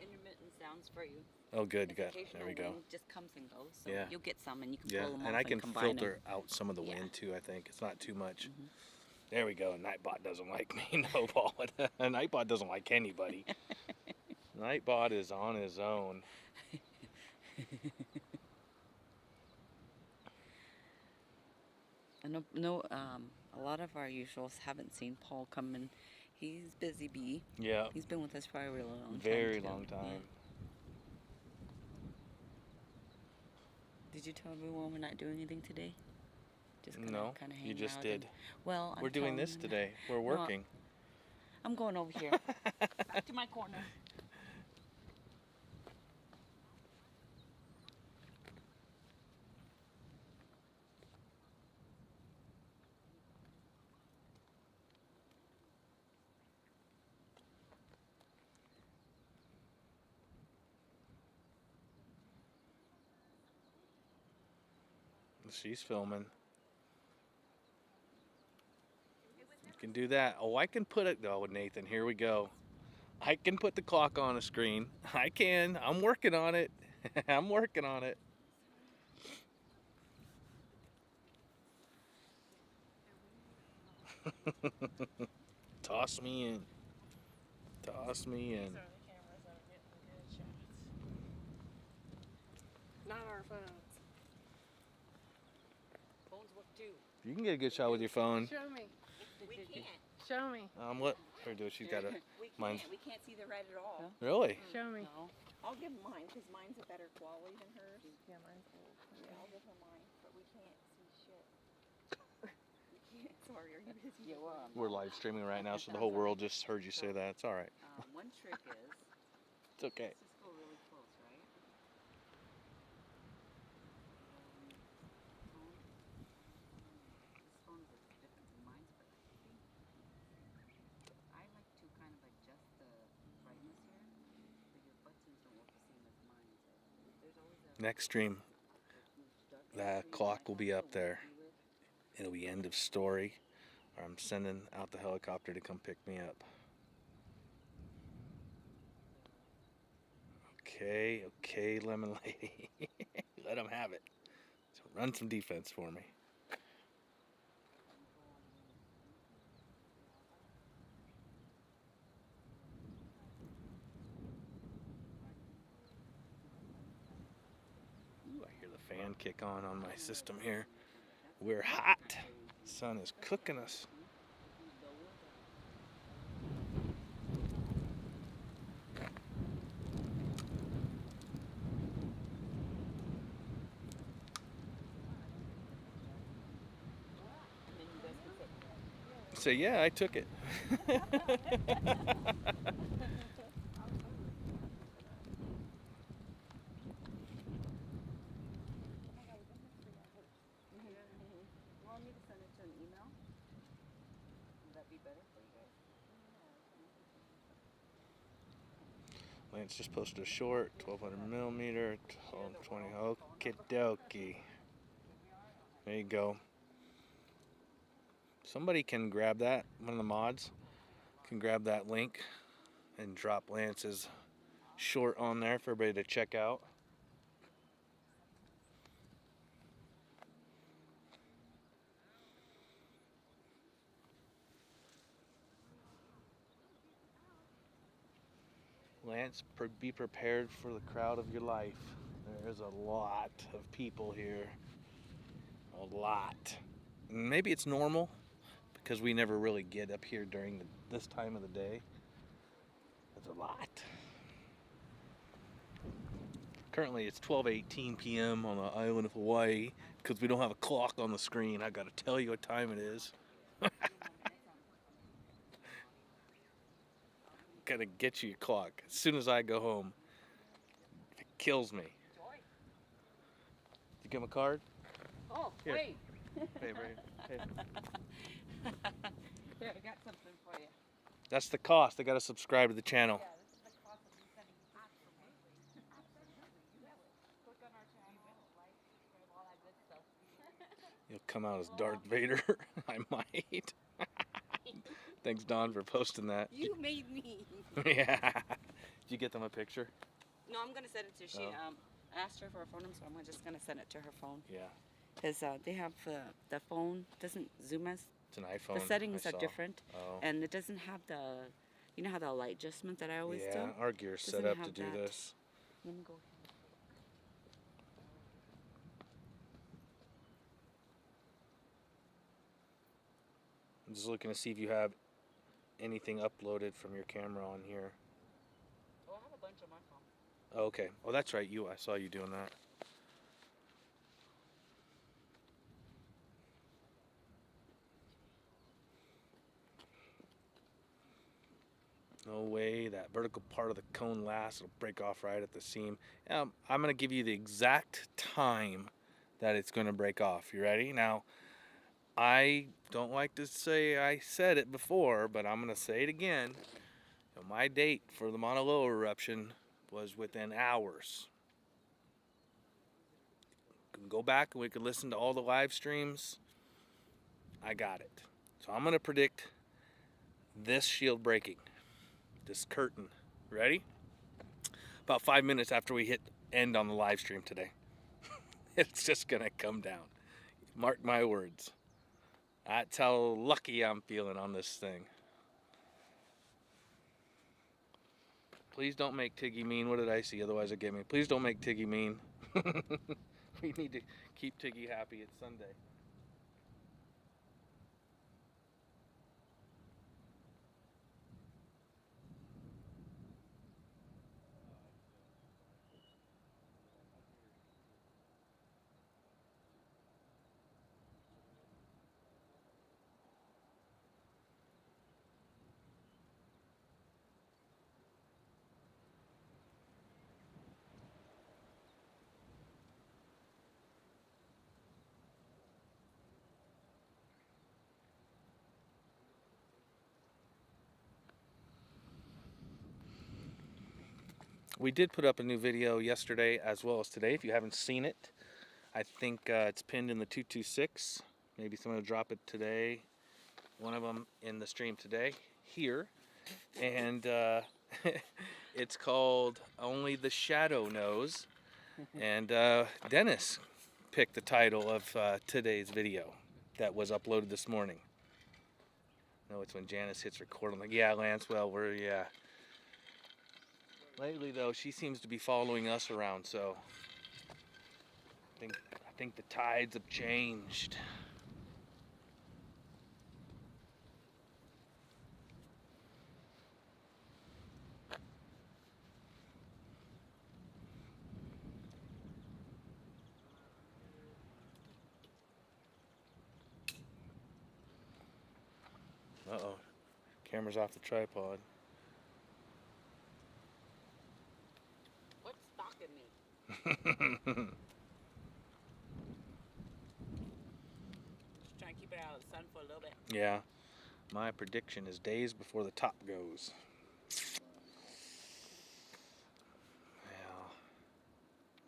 Intermittent sounds for you. Oh, good. You got. Occasional There we go. wind just comes and goes. So Yeah. you'll get some, and you can Yeah, pull them and off I can combine filter them. out some of the Yeah. wind too. I think it's not too much. There we go. Nightbot doesn't like me. No, Paul. Nightbot doesn't like anybody. Nightbot is on his own. I know. A lot of our usuals haven't seen Paul come in. He's busy bee. Yeah. He's been with us for a really long time. Very too. long Yeah. time. Did you tell everyone we're not doing anything today? Just No, kind of hang you just out did. Well, I'm We're doing telling this them today. We're No, working. I'm going over here. Back to my corner. She's filming. You can do that. Oh, I can put it. Oh, Nathan, here we go. I can put the clock on a screen. I can. I'm working on it. I'm working on it. Toss me in. Toss me in. Not our phones. Phones work too. You can get a good shot with your phone. Show me. We can't. Show me. Let her do it. She's got a. We can't. Mine's- We can't see the red at all. Really? Show me. No. I'll give mine because mine's a better quality than hers. Yeah, mine's old. Yeah, I'll give her mine, but we can't see shit. We can't. Sorry, are you busy? Yeah, well, We're live streaming right now, so the whole world just heard you say that. It's all right. one trick is It's okay. let's just go really close, right? This phone's different than mine's, but I like to kind of adjust the brightness here, but your buttons don't work the same as mine. So there's always a Next stream, the clock will be up there. It'll be end of story. Or I'm sending out the helicopter to come pick me up. Okay, okay, Lemon Lady. Let them have it. So run some defense for me. Ooh, I hear the fan kick on my system here. We're hot. Sun is cooking us. So yeah, I took it. Want me to send it to an email? Would that be better for you guys? Lance just posted a short, 1200 millimeter, 1220. Okie dokie. There you go. Somebody can grab that, one of the mods can grab that link and drop Lance's short on there for everybody to check out. Lance, be prepared for the crowd of your life. There's a lot of people here. A lot. Maybe it's normal because we never really get up here during this time of the day. There's a lot. Currently it's 12:18 p.m. on the island of Hawaii because we don't have a clock on the screen. I gotta tell you what time it is. gonna get you a clock as soon as I go home. It kills me. You give him a card? Oh, Here. wait. Hey, Ray. Hey. Here, I got something for you. That's the cost. I gotta subscribe to the channel. Yeah, this is the cost of me sending absolutely. Click on our channel, like, subscribe, all that good stuff. You'll come out as Darth Vader. I might. Thanks, Don, for posting that. You made me. Yeah. Did you get them a picture? No, I'm gonna send it to. She asked her for a phone number, so I'm just gonna send it to her phone. Yeah. Because they have the phone doesn't zoom as. It's an iPhone. The settings I are saw. different, Oh. and it doesn't have the, you know how the light adjustment that I always do. Yeah, our gear's set Doesn't up to have do that. this. Let me go. I'm just looking to see if you have anything uploaded from your camera on here. Oh, I have a bunch on my phone. Oh, okay. Oh, that's right. I saw you doing that. No way that vertical part of the cone lasts. It'll break off right at the seam. I'm going to give you the exact time that it's going to break off. You ready? Now, I don't like to say I said it before, but I'm going to say it again. My date for the Mauna Loa eruption was within hours. You can go back and we can listen to all the live streams. I got it. So I'm going to predict this shield breaking. This curtain. Ready? About 5 minutes after we hit end on the live stream today. It's just gonna come down. Mark my words. That's how lucky I'm feeling on this thing. Please don't make Tiggy mean. What did I see? Otherwise it'll get me. Please don't make Tiggy mean. We need to keep Tiggy happy. It's Sunday. We did put up a new video yesterday as well as today. If you haven't seen it, I think it's pinned in the 226. Maybe someone will drop it today. One of them in the stream today here. And it's called Only the Shadow Knows. And Dennis picked the title of today's video that was uploaded this morning. No, it's when Janice hits record. I'm like, yeah, Lance, well, yeah. Lately, though, she seems to be following us around, so I think the tides have changed. Uh-oh. Camera's off the tripod. What's stalking me? Just trying to keep it out of the sun for a little bit. Yeah. My prediction is days before the top goes. Well,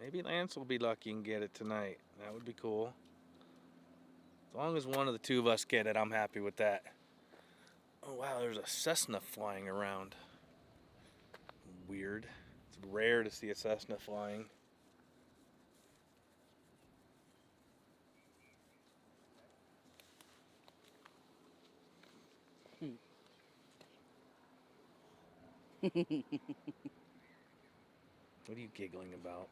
maybe Lance will be lucky and get it tonight. That would be cool. As long as one of the two of us get it, I'm happy with that. Oh wow, there's a Cessna flying around. Weird. It's rare to see a Cessna flying. What are you giggling about?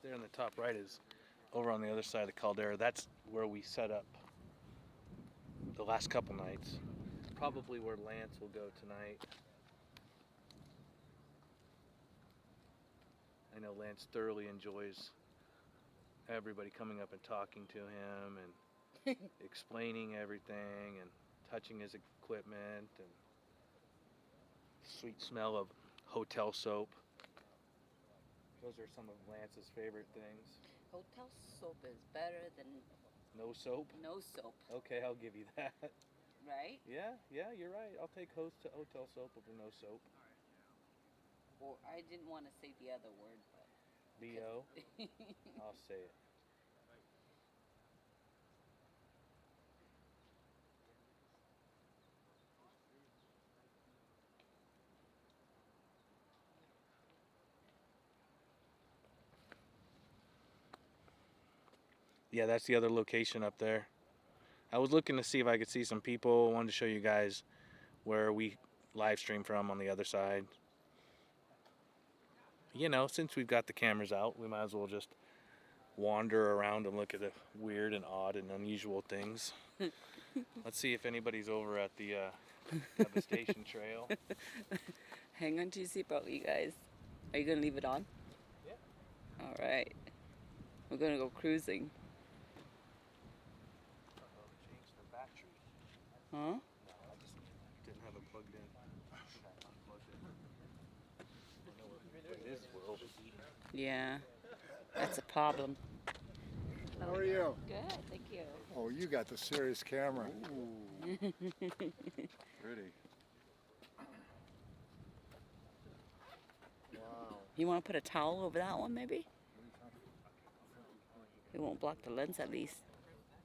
there in the top right is over on the other side of the caldera. That's where we set up the last couple nights. Probably where Lance will go tonight. I know Lance thoroughly enjoys everybody coming up and talking to him and explaining everything and touching his equipment, and sweet smell of hotel soap. Those are some of Lance's favorite things. Hotel soap is better than No soap? no soap, Okay, I'll give you that. right? Yeah, you're right. I'll take hotel soap over no soap. Or I didn't want to say the other word, but B.O. I'll say it. Yeah, that's the other location up there. I was looking to see if I could see some people. I wanted to show you guys where we live stream from on the other side. You know, since we've got the cameras out, we might as well just wander around and look at the weird and odd and unusual things. Let's see if anybody's over at the devastation trail. hang on to your seatbelt, you guys. Are you gonna leave it on? Yeah. All right. We're gonna go cruising. Change the battery. Huh? No, I just didn't have it plugged in. I unplugged it. I know what it is. We're overheating. Yeah. That's a problem. How are you? Good, thank you. Oh, you got the serious camera. Pretty. Wow. You want to put a towel over that one, maybe? It won't block the lens at least.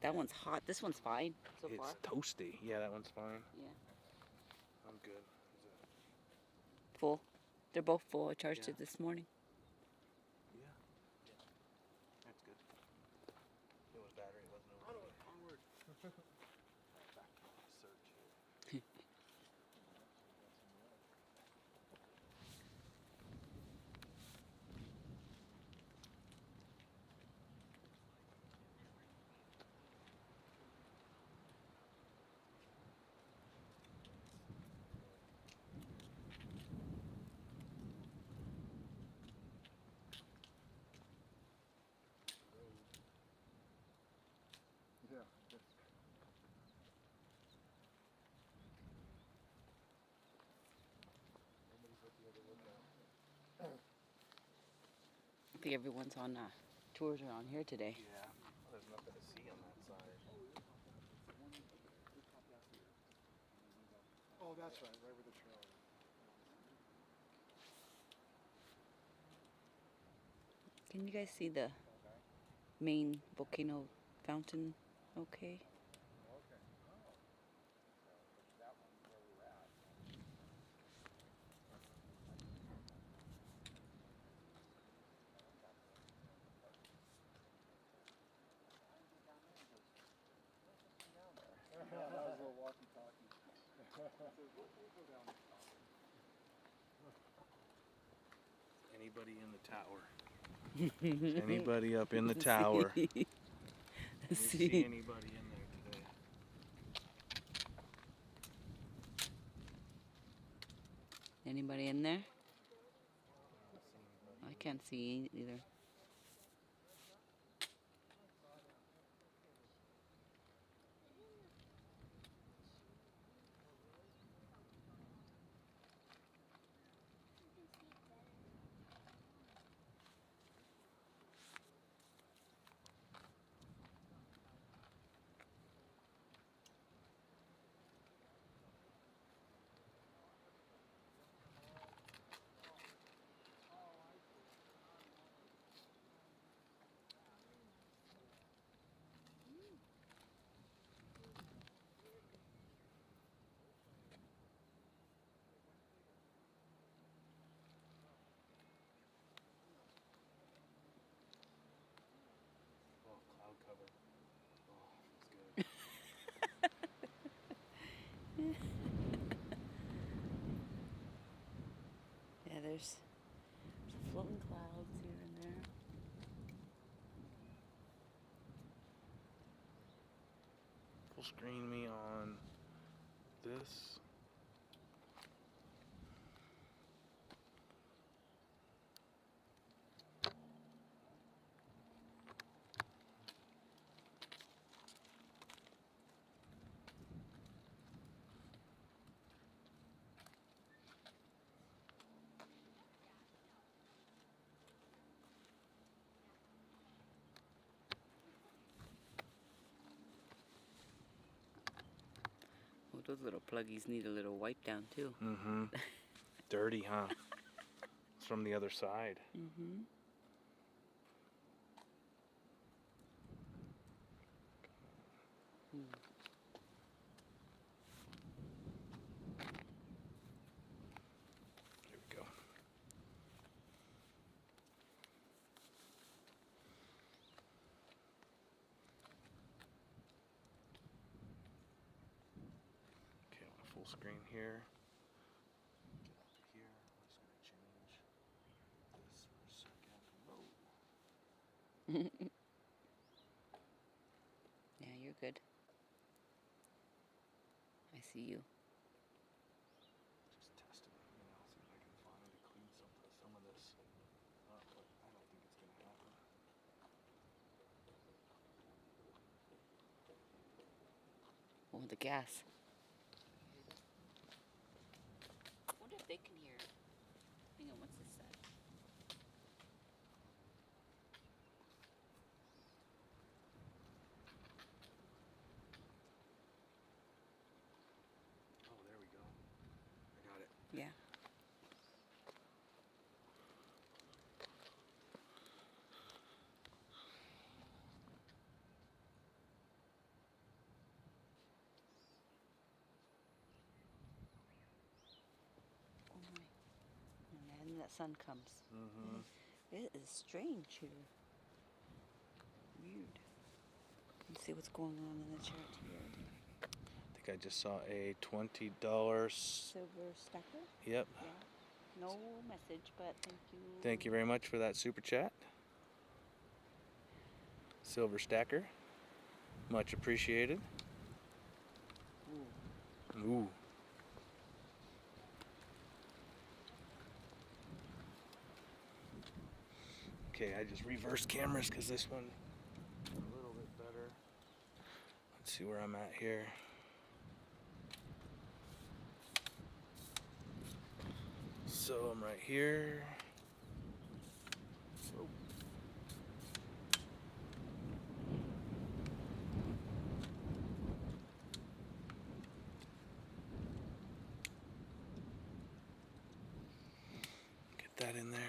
That one's hot. This one's fine so far. It's toasty. Yeah, that one's fine. Yeah. I'm good. Full. They're both full. I charged Yeah. it this morning. Yeah. That's good. It was battery. It wasn't over. Onward. Back to my search here. Yeah. I think everyone's on tours around here today. Yeah. Well, there's nothing to see on that side. Oh, that's right, right where the trail is. Can you guys see the main volcano fountain okay? That was a little walkie-talkie. Anybody in the tower? Anybody up in the tower? Can you see anybody in there today? Anybody in there? I can't see either. Oh, cloud cover. Oh, that's good. Yeah, there's floating clouds here and there. screen me on this. Oh, those little pluggies need a little wipe down too. Mm-hmm. Dirty, huh? It's from the other side. Mm-hmm. Here we go. Okay, I want a full screen here. Here, I'm just gonna change this for a second. Whoa. Yeah, you're good. I see you. Just testing, you know, see if I can finally clean some of this up, but I don't think it's gonna happen. Oh, the gas. I wonder if they can hear. Hang on, what's this set? Oh, there we go. I got it. Yeah. Oh my. And then that sun comes. Mm-hmm. It is strange here. Weird. Let's see what's going on in the chat here. I think I just saw a $20. Silver stacker? Yep. Yeah. No message, but thank you. Thank you very much for that super chat. Silver stacker. Much appreciated. Ooh. Okay, I just reversed cameras because this one a little bit better. Let's see where I'm at here. So I'm right here. Whoa. Get that in there.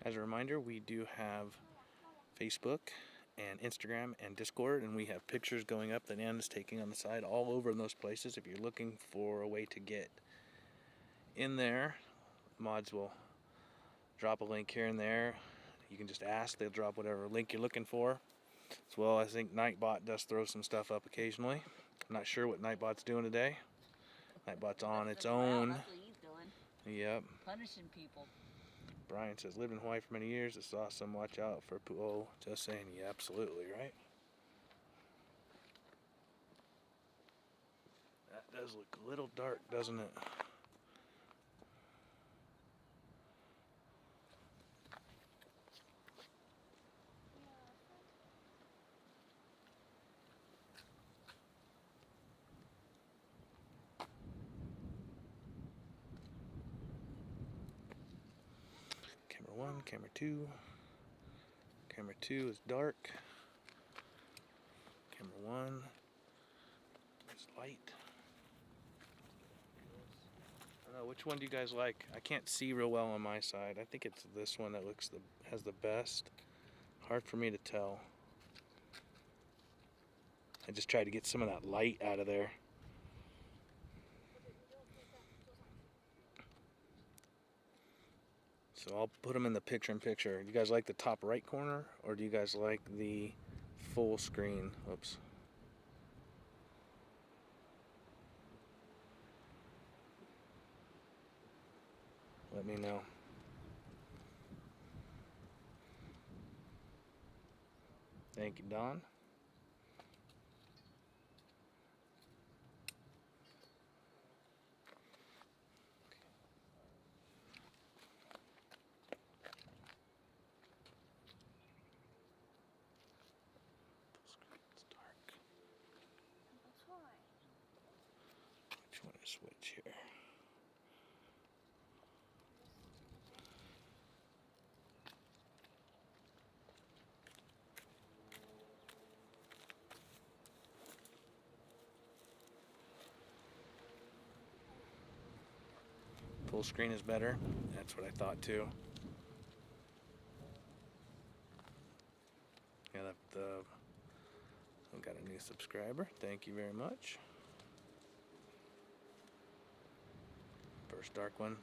As a reminder, we do have Facebook and Instagram and Discord, and we have pictures going up that Anna's taking on the side all over in those places. If you're looking for a way to get in there, mods will drop a link here and there. You can just ask, they'll drop whatever link you're looking for. As well, I think Nightbot does throw some stuff up occasionally. I'm not sure what Nightbot's doing today. Nightbot's on its own. That's what he's doing. Yep. Punishing people. Brian says, lived in Hawaii for many years. It's awesome. Watch out for oh, just saying. Yeah, absolutely, right? That does look a little dark, doesn't it? Camera 1, camera 2. Camera 2 is dark. Camera 1 is light. I don't know, which one do you guys like? I can't see real well on my side. I think it's this one that has the best. Hard for me to tell. I just tried to get some of that light out of there. So I'll put them in the picture-in-picture. Do you guys like the top right corner, or do you guys like the full screen? Oops. Let me know. Thank you, Don. Which one to switch here? Full screen is better. That's what I thought too. Yeah, I've got a new subscriber. Thank you very much. First dark one.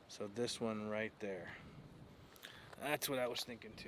So this one right there. That's what I was thinking too.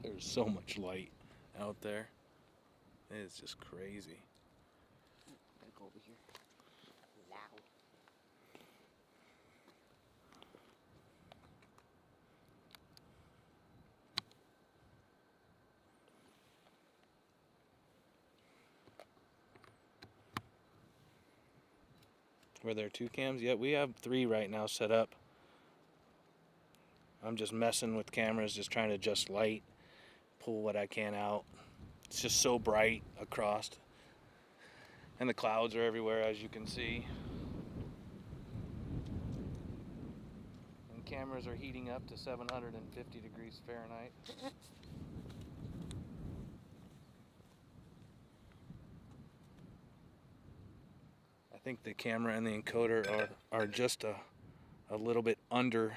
There's so much light out there. It's just crazy. Gotta go over here. Loud. Were there 2 cams? Yeah, we have 3 right now set up. I'm just messing with cameras, just trying to adjust light, pull what I can out. It's just so bright across, and the clouds are everywhere, as you can see. And cameras are heating up to 750 degrees Fahrenheit. I think the camera and the encoder are just a little bit under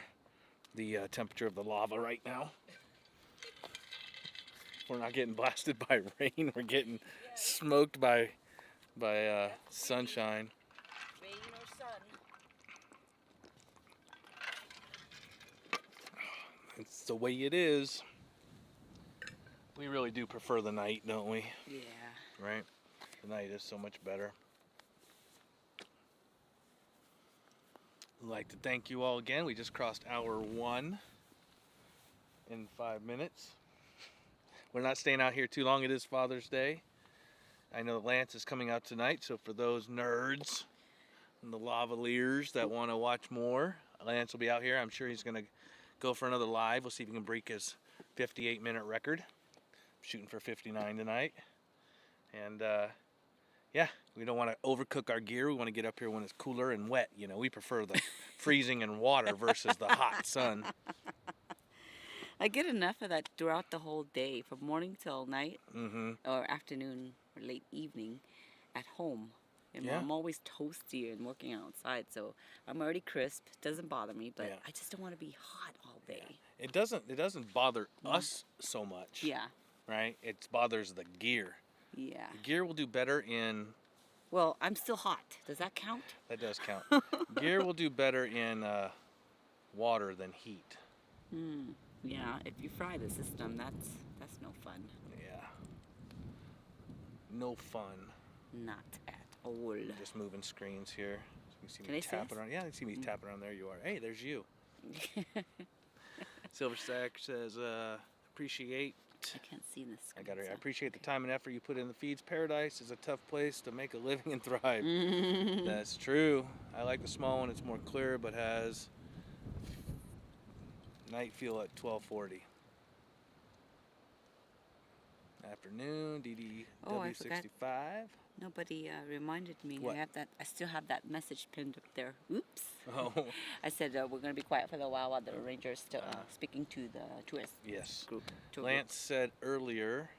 the temperature of the lava right now. We're not getting blasted by rain. We're getting smoked by sunshine. Rain or sun. It's the way it is. We really do prefer the night, don't we? Yeah. Right? The night is so much better. I'd like to thank you all again. We just crossed hour 1 in 5 minutes. We're not staying out here too long. It is Father's Day. I know Lance is coming out tonight, so for those nerds and the lavaliers that want to watch more, Lance will be out here. I'm sure he's going to go for another live. We'll see if he can break his 58-minute record. I'm shooting for 59 tonight. And yeah, we don't want to overcook our gear. We want to get up here when it's cooler and wet. You know, we prefer the freezing and water versus the hot sun. I get enough of that throughout the whole day, from morning till night, or afternoon or late evening at home. And Yeah. I'm always toasty and working outside, so I'm already crisp. Doesn't bother me, but Yeah. I just don't want to be hot all day. It doesn't bother us so much. Yeah, Right? It bothers the gear. yeah. The gear will do better in. Well, I'm still hot. Does that count? That does count. Gear will do better in water than heat. Yeah, if you fry the system, that's no fun. Yeah. No fun. Not at all. Just moving screens here. You see Can me they see tapping us? around. Yeah, you see me tapping around. There you are. Hey, there's you. Silver Stack says, appreciate. I can't see this. I got it. I appreciate the time and effort you put in the feeds. Paradise is a tough place to make a living and thrive. That's true. I like the small one. It's more clear, but has night feel at 12:40. Afternoon, Oh, I forgot. DDW65. Nobody reminded me. What? I still have that message pinned up there. Oops. Oh, I said we're going to be quiet for a while the ranger is still speaking to the tourist yes. group. Lance said earlier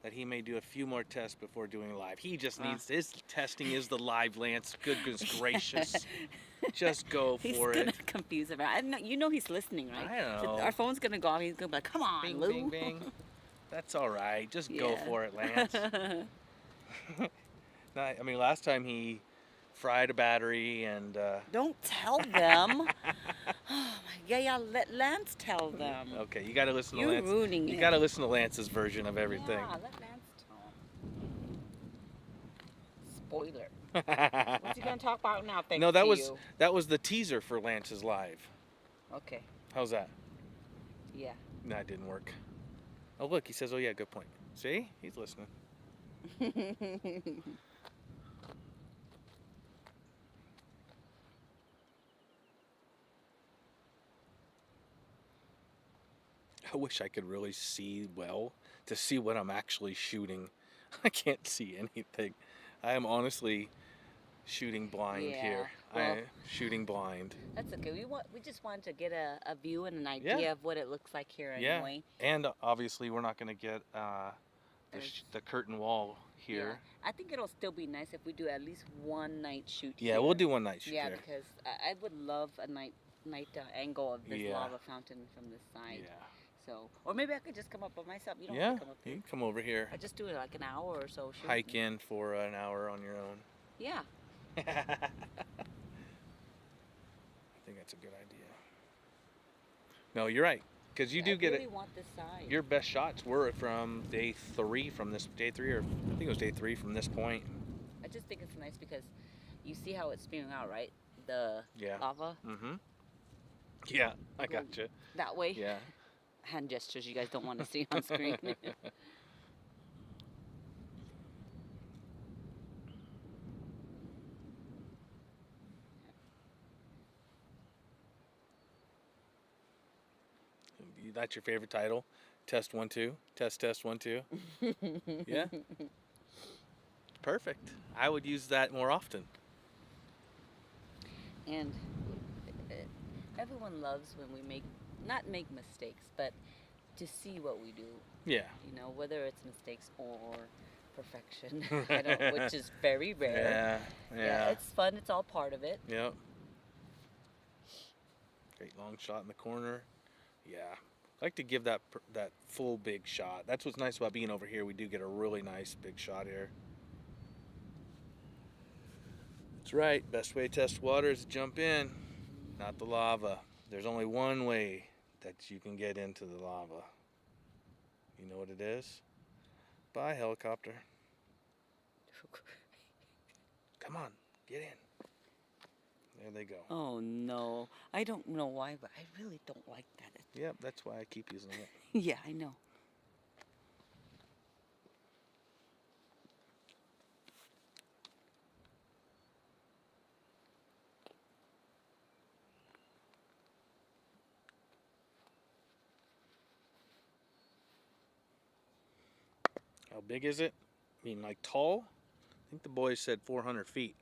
that he may do a few more tests before doing live. He just needs his testing is the live, Lance. Goodness gracious. Just go for He's it. going to confuse him. You know he's listening, right? I know. Our phone's going to go off. He's going to be like, come on, Bing, Lou. bing, bing. That's all right. Just go Yeah. for it, Lance. I mean, last time he fried a battery and... Don't tell them. Oh my, yeah, let Lance tell them. Okay, you got to listen to You're Lance. ruining You it. got to listen to Lance's version of everything. Yeah, let Lance tell him. Spoiler. What's he going to talk about now? Thanks No, that to was you? that was the teaser for Lance's live. Okay, How's that? yeah. No, it didn't work. Oh, look, he says, oh, yeah, good point. See? He's listening. I wish I could really see well to see what I'm actually shooting. I can't see anything. I am honestly shooting blind Yeah, here. well- I'm shooting blind. That's okay. We just wanted to get a view and an idea Yeah. of what it looks like here Yeah. anyway. And obviously we're not going to get the curtain wall here. Yeah. I think it'll still be nice if we do at least one night shoot Yeah, here. we'll do one night shoot Yeah, here. because I would love a night angle of this Yeah. lava fountain from this side. Yeah. So, or maybe I could just come up by myself. You don't Yeah, have to come up you here. can come over here. I just do it like an hour or so. Shooting. Hike in for an hour on your own. Yeah. I think that's a good idea. No, you're right. Because you do get really it. want this side. Your best shots were from day 3 from this, day 3 or I think it was day 3 from this point. I just think it's nice because you see how it's spewing out, right? The Yeah. lava Mm-hmm. Yeah, I gotcha. that way. Yeah. Hand gestures you guys don't want to see on screen. That's your favorite title? Test 1 2. Test 1 2. Yeah. Perfect. I would use that more often. And everyone loves when we not make mistakes, but to see what we do. Yeah. You know, whether it's mistakes or perfection, which is very rare. Yeah. It's fun. It's all part of it. Yep. Great long shot in the corner. Yeah. I like to give that full big shot. That's what's nice about being over here. We do get a really nice big shot here. That's right. Best way to test water is to jump in, not the lava. There's only one way that you can get into the lava. You know what it is? Bye, helicopter. Come on, get in. There they go. Oh no, I don't know why, but I really don't like that. Yep, that's why I keep using it. Yeah, I know. How big is it? I mean, like tall? I think the boys said 400 feet.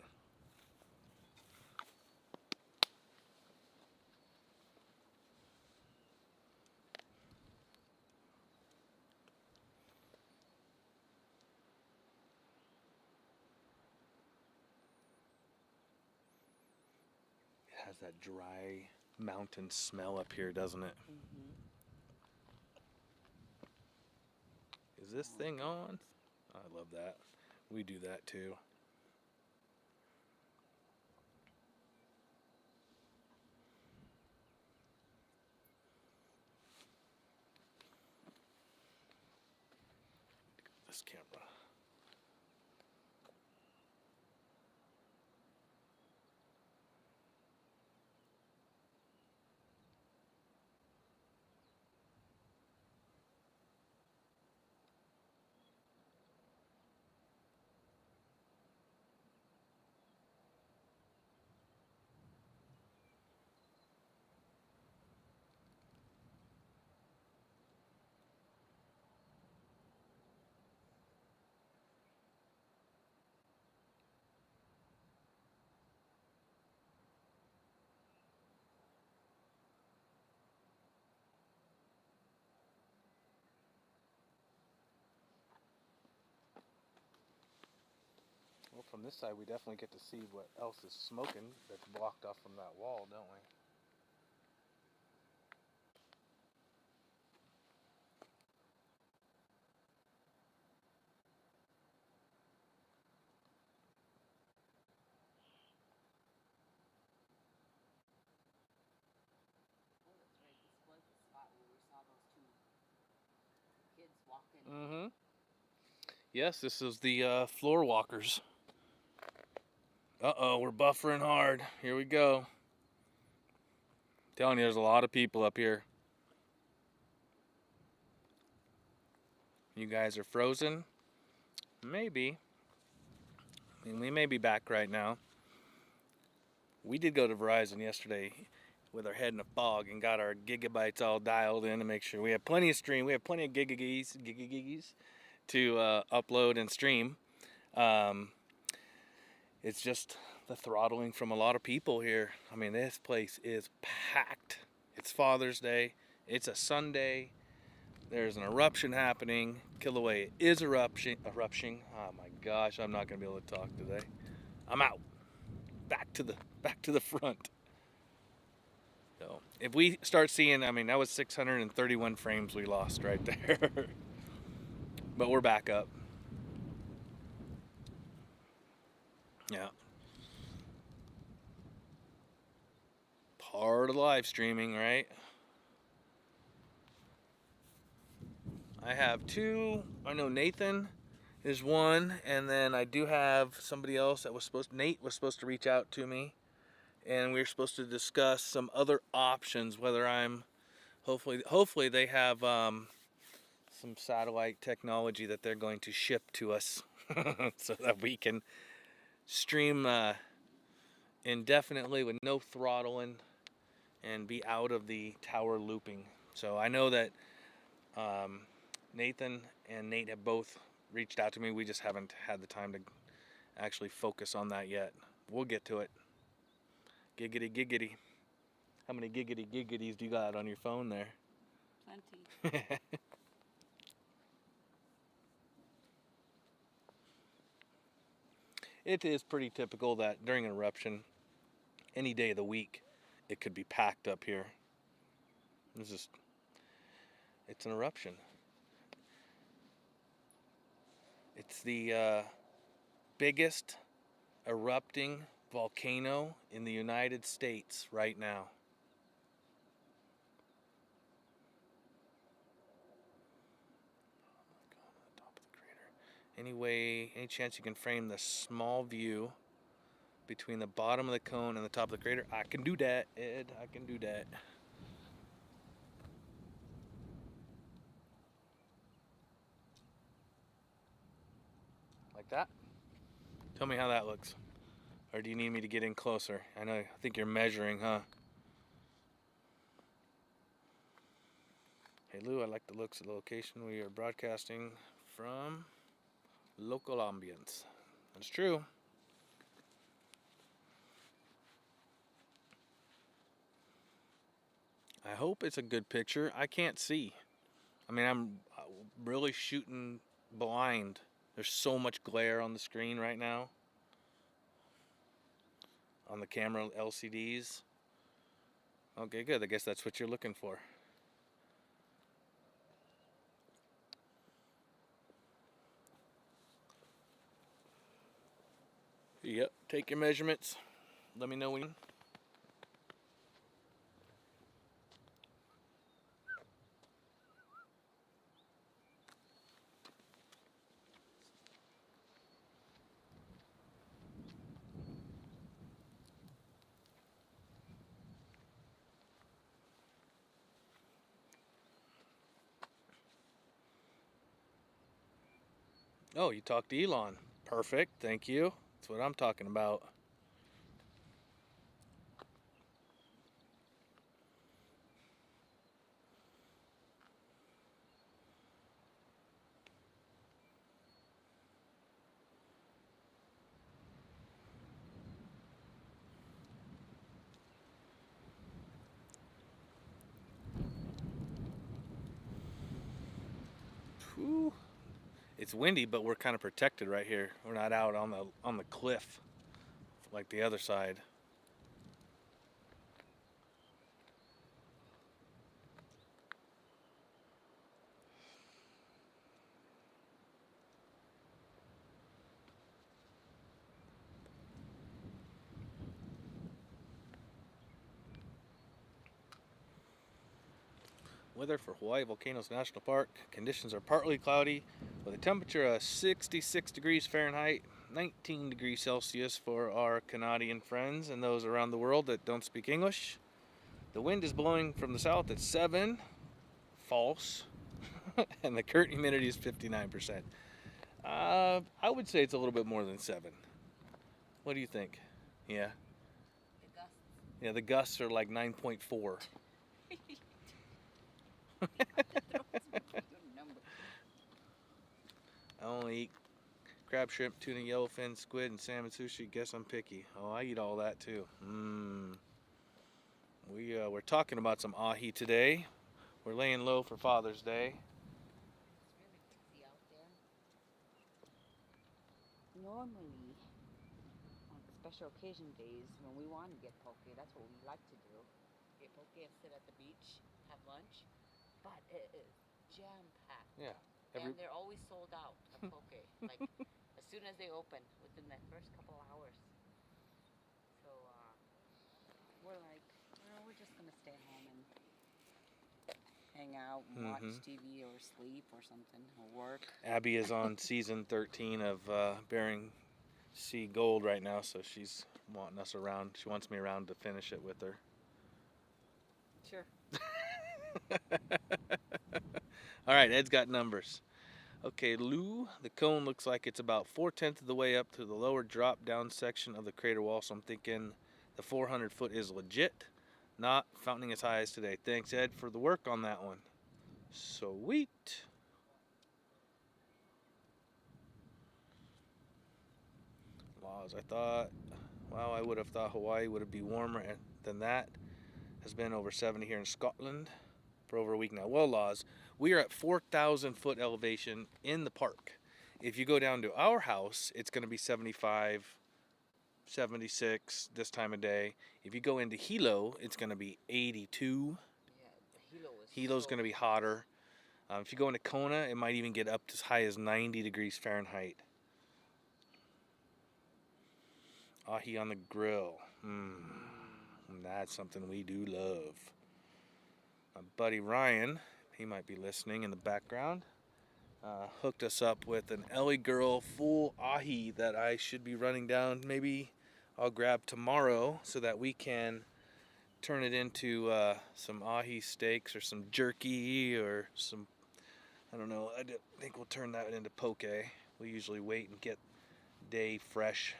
It has that dry mountain smell up here, doesn't it? Mm-hmm. Is this thing on? I love that. We do that too. this camera. Well, from this side, we definitely get to see what else is smoking that's blocked off from that wall, don't we? Mm-hmm. Yes, this is the floor walkers. Uh-oh, we're buffering hard. Here we go. Telling you, there's a lot of people up here. You guys are frozen? Maybe. I mean, we may be back right now. We did go to Verizon yesterday with our head in a fog and got our gigabytes all dialed in to make sure we have plenty of stream. We have plenty of gigagigs to upload and stream. It's just the throttling from a lot of people here. I mean, this place is packed. It's Father's Day. It's a Sunday. There's an eruption happening. Kilauea is erupting. Oh my gosh, I'm not gonna be able to talk today. I'm out. Back to the front. So if we start seeing, I mean, that was 631 frames we lost right there. But we're back up. Yeah. Part of the live streaming, right? I have two. I know Nathan is one, and then I do have somebody else that was Nate was supposed to reach out to me, and we were supposed to discuss some other options, whether I'm, hopefully they have some satellite technology that they're going to ship to us so that we can stream indefinitely with no throttling and be out of the tower looping. So I know that Nathan and Nate have both reached out to me. We just haven't had the time to actually focus on that yet. We'll get to it. Giggity giggity. How many giggity giggities do you got on your phone there? Plenty. It is pretty typical that during an eruption, any day of the week, it could be packed up here. It's an eruption. It's the biggest erupting volcano in the United States right now. Anyway, any chance you can frame the small view between the bottom of the cone and the top of the crater? I can do that, Ed. I can do that. Like that? Tell me how that looks. Or do you need me to get in closer? I think you're measuring, huh? Hey Lou, I like the looks of the location we are broadcasting from. Local ambience. That's true. I hope it's a good picture. I can't see. I mean, I'm really shooting blind. There's so much glare on the screen right now. On the camera LCDs. Okay, good. I guess that's what you're looking for. Yep, take your measurements. Let me know when. Oh, you talked to Elon. Perfect. Thank you. That's what I'm talking about. Whew. It's windy, but we're kind of protected right here. We're not out on the cliff like the other side. Weather for Hawaii Volcanoes National Park. Conditions are partly cloudy with a temperature of 66 degrees Fahrenheit, 19 degrees Celsius for our Canadian friends and those around the world that don't speak English. The wind is blowing from the south at 7, false, and the current humidity is 59%. I would say it's a little bit more than 7. What do you think? Yeah. The gusts. Yeah, the gusts are like 9.4. I only eat crab, shrimp, tuna, yellowfin, squid, and salmon sushi. Guess I'm picky. Oh, I eat all that too. We're talking about some ahi today. We're laying low for Father's Day. It's really busy out there. Normally, on special occasion days, when we want to get poke, that's what we like to do. Get poke and sit at the beach, have lunch. But it is jam-packed. Yeah. And they're always sold out of poke. Like, as soon as they open, within that first couple of hours. So, we're like, we're just going to stay home and hang out and watch TV or sleep or something, or work. Abby is on season 13 of Bering Sea Gold right now, so she's wanting us around. She wants me around to finish it with her. Sure. All right, Ed's got numbers. Okay, Lou, the cone looks like it's about 4/10 of the way up to the lower drop down section of the crater wall, so I'm thinking the 400 foot is legit, not fountaining as high as today. Thanks, Ed, for the work on that one. Sweet. Laws, I would have thought Hawaii would be warmer than that. Has been over 70 here in Scotland for over a week now. Well, Laws, we are at 4,000 foot elevation in the park. If you go down to our house, it's going to be 75, 76 this time of day. If you go into Hilo, it's going to be 82. Yeah, Hilo's going to be hotter. If you go into Kona, it might even get up as high as 90 degrees Fahrenheit. Ahi on the grill. That's something we do love. My buddy Ryan, he might be listening in the background, hooked us up with an Ellie Girl full ahi that I should be running down. Maybe I'll grab tomorrow so that we can turn it into some ahi steaks or some jerky or some, I don't know, I think we'll turn that into poke. We usually wait and get day fresh.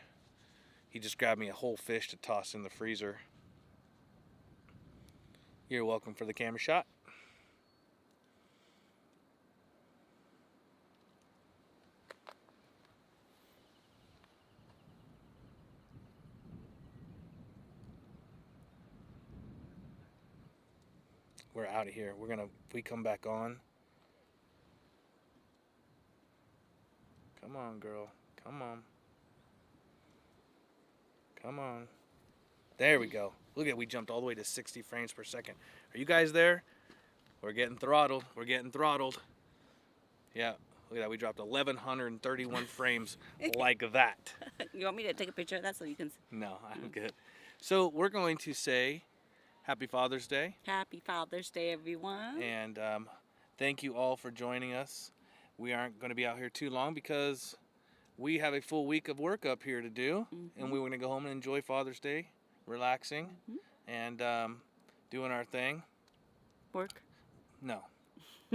He just grabbed me a whole fish to toss in the freezer. You're welcome for the camera shot. We're out of here. If we come back on. Come on, girl. Come on. Come on. There we go. Look at, we jumped all the way to 60 frames per second. Are you guys there? We're getting throttled. We're getting throttled. Yeah. Look at that. We dropped 1,131 frames like that. You want me to take a picture of that so you can... No, I'm good. So we're going to say Happy Father's Day. Happy Father's Day, everyone. And thank you all for joining us. We aren't going to be out here too long because we have a full week of work up here to do. And we want to go home and enjoy Father's Day, relaxing, and doing our thing. Work? No.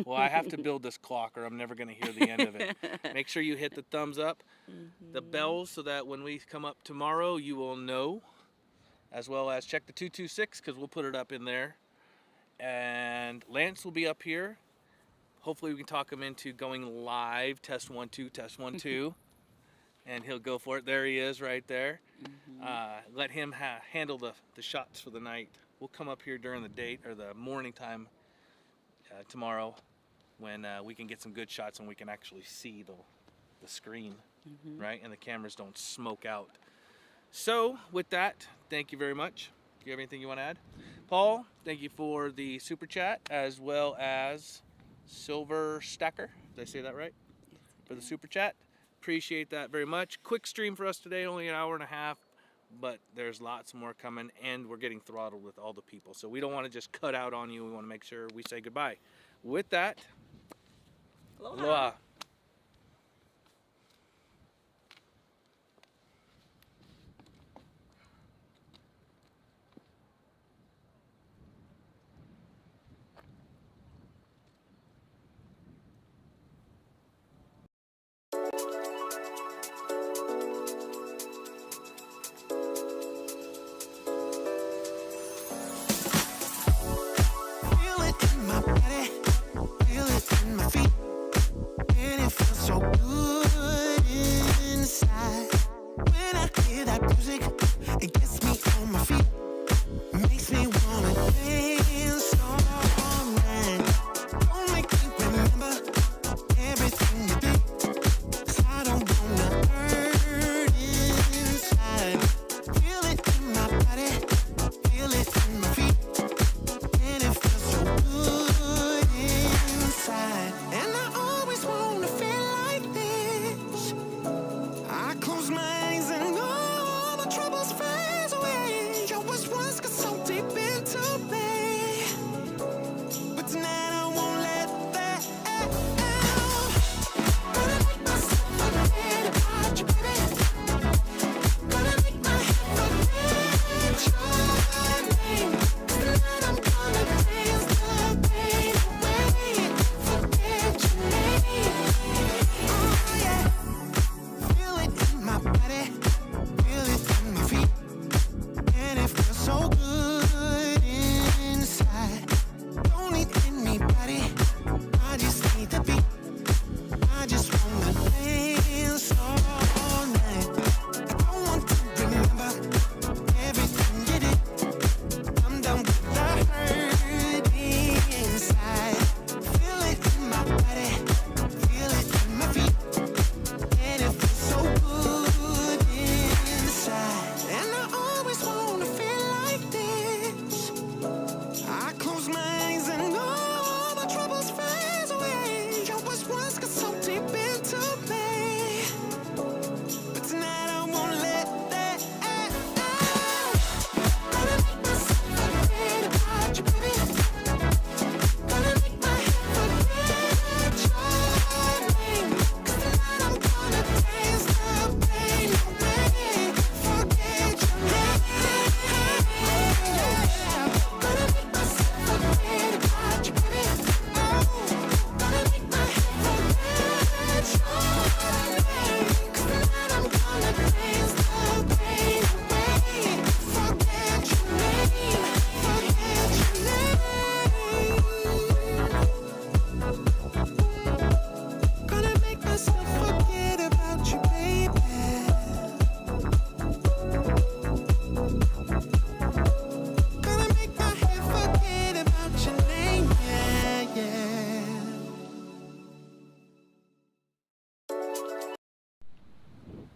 Well, I have to build this clock or I'm never going to hear the end of it. Make sure you hit the thumbs up, the bells, so that when we come up tomorrow, you will know. As well as check the 226 because we'll put it up in there. And Lance will be up here. Hopefully we can talk him into going live. Test 1 2, test 1 2. And he'll go for it. There he is right there. Let him handle the shots for the night. We'll come up here during the date or the morning time tomorrow when we can get some good shots and we can actually see the screen, right? And the cameras don't smoke out. So with that, thank you very much. Do you have anything you want to add? Paul, thank you for the super chat, as well as Silver Stacker. Did I say that right? For the super chat. Appreciate that very much. Quick stream for us today, only an hour and a half, but there's lots more coming, and we're getting throttled with all the people. So we don't want to just cut out on you. We want to make sure we say goodbye. With that, aloha.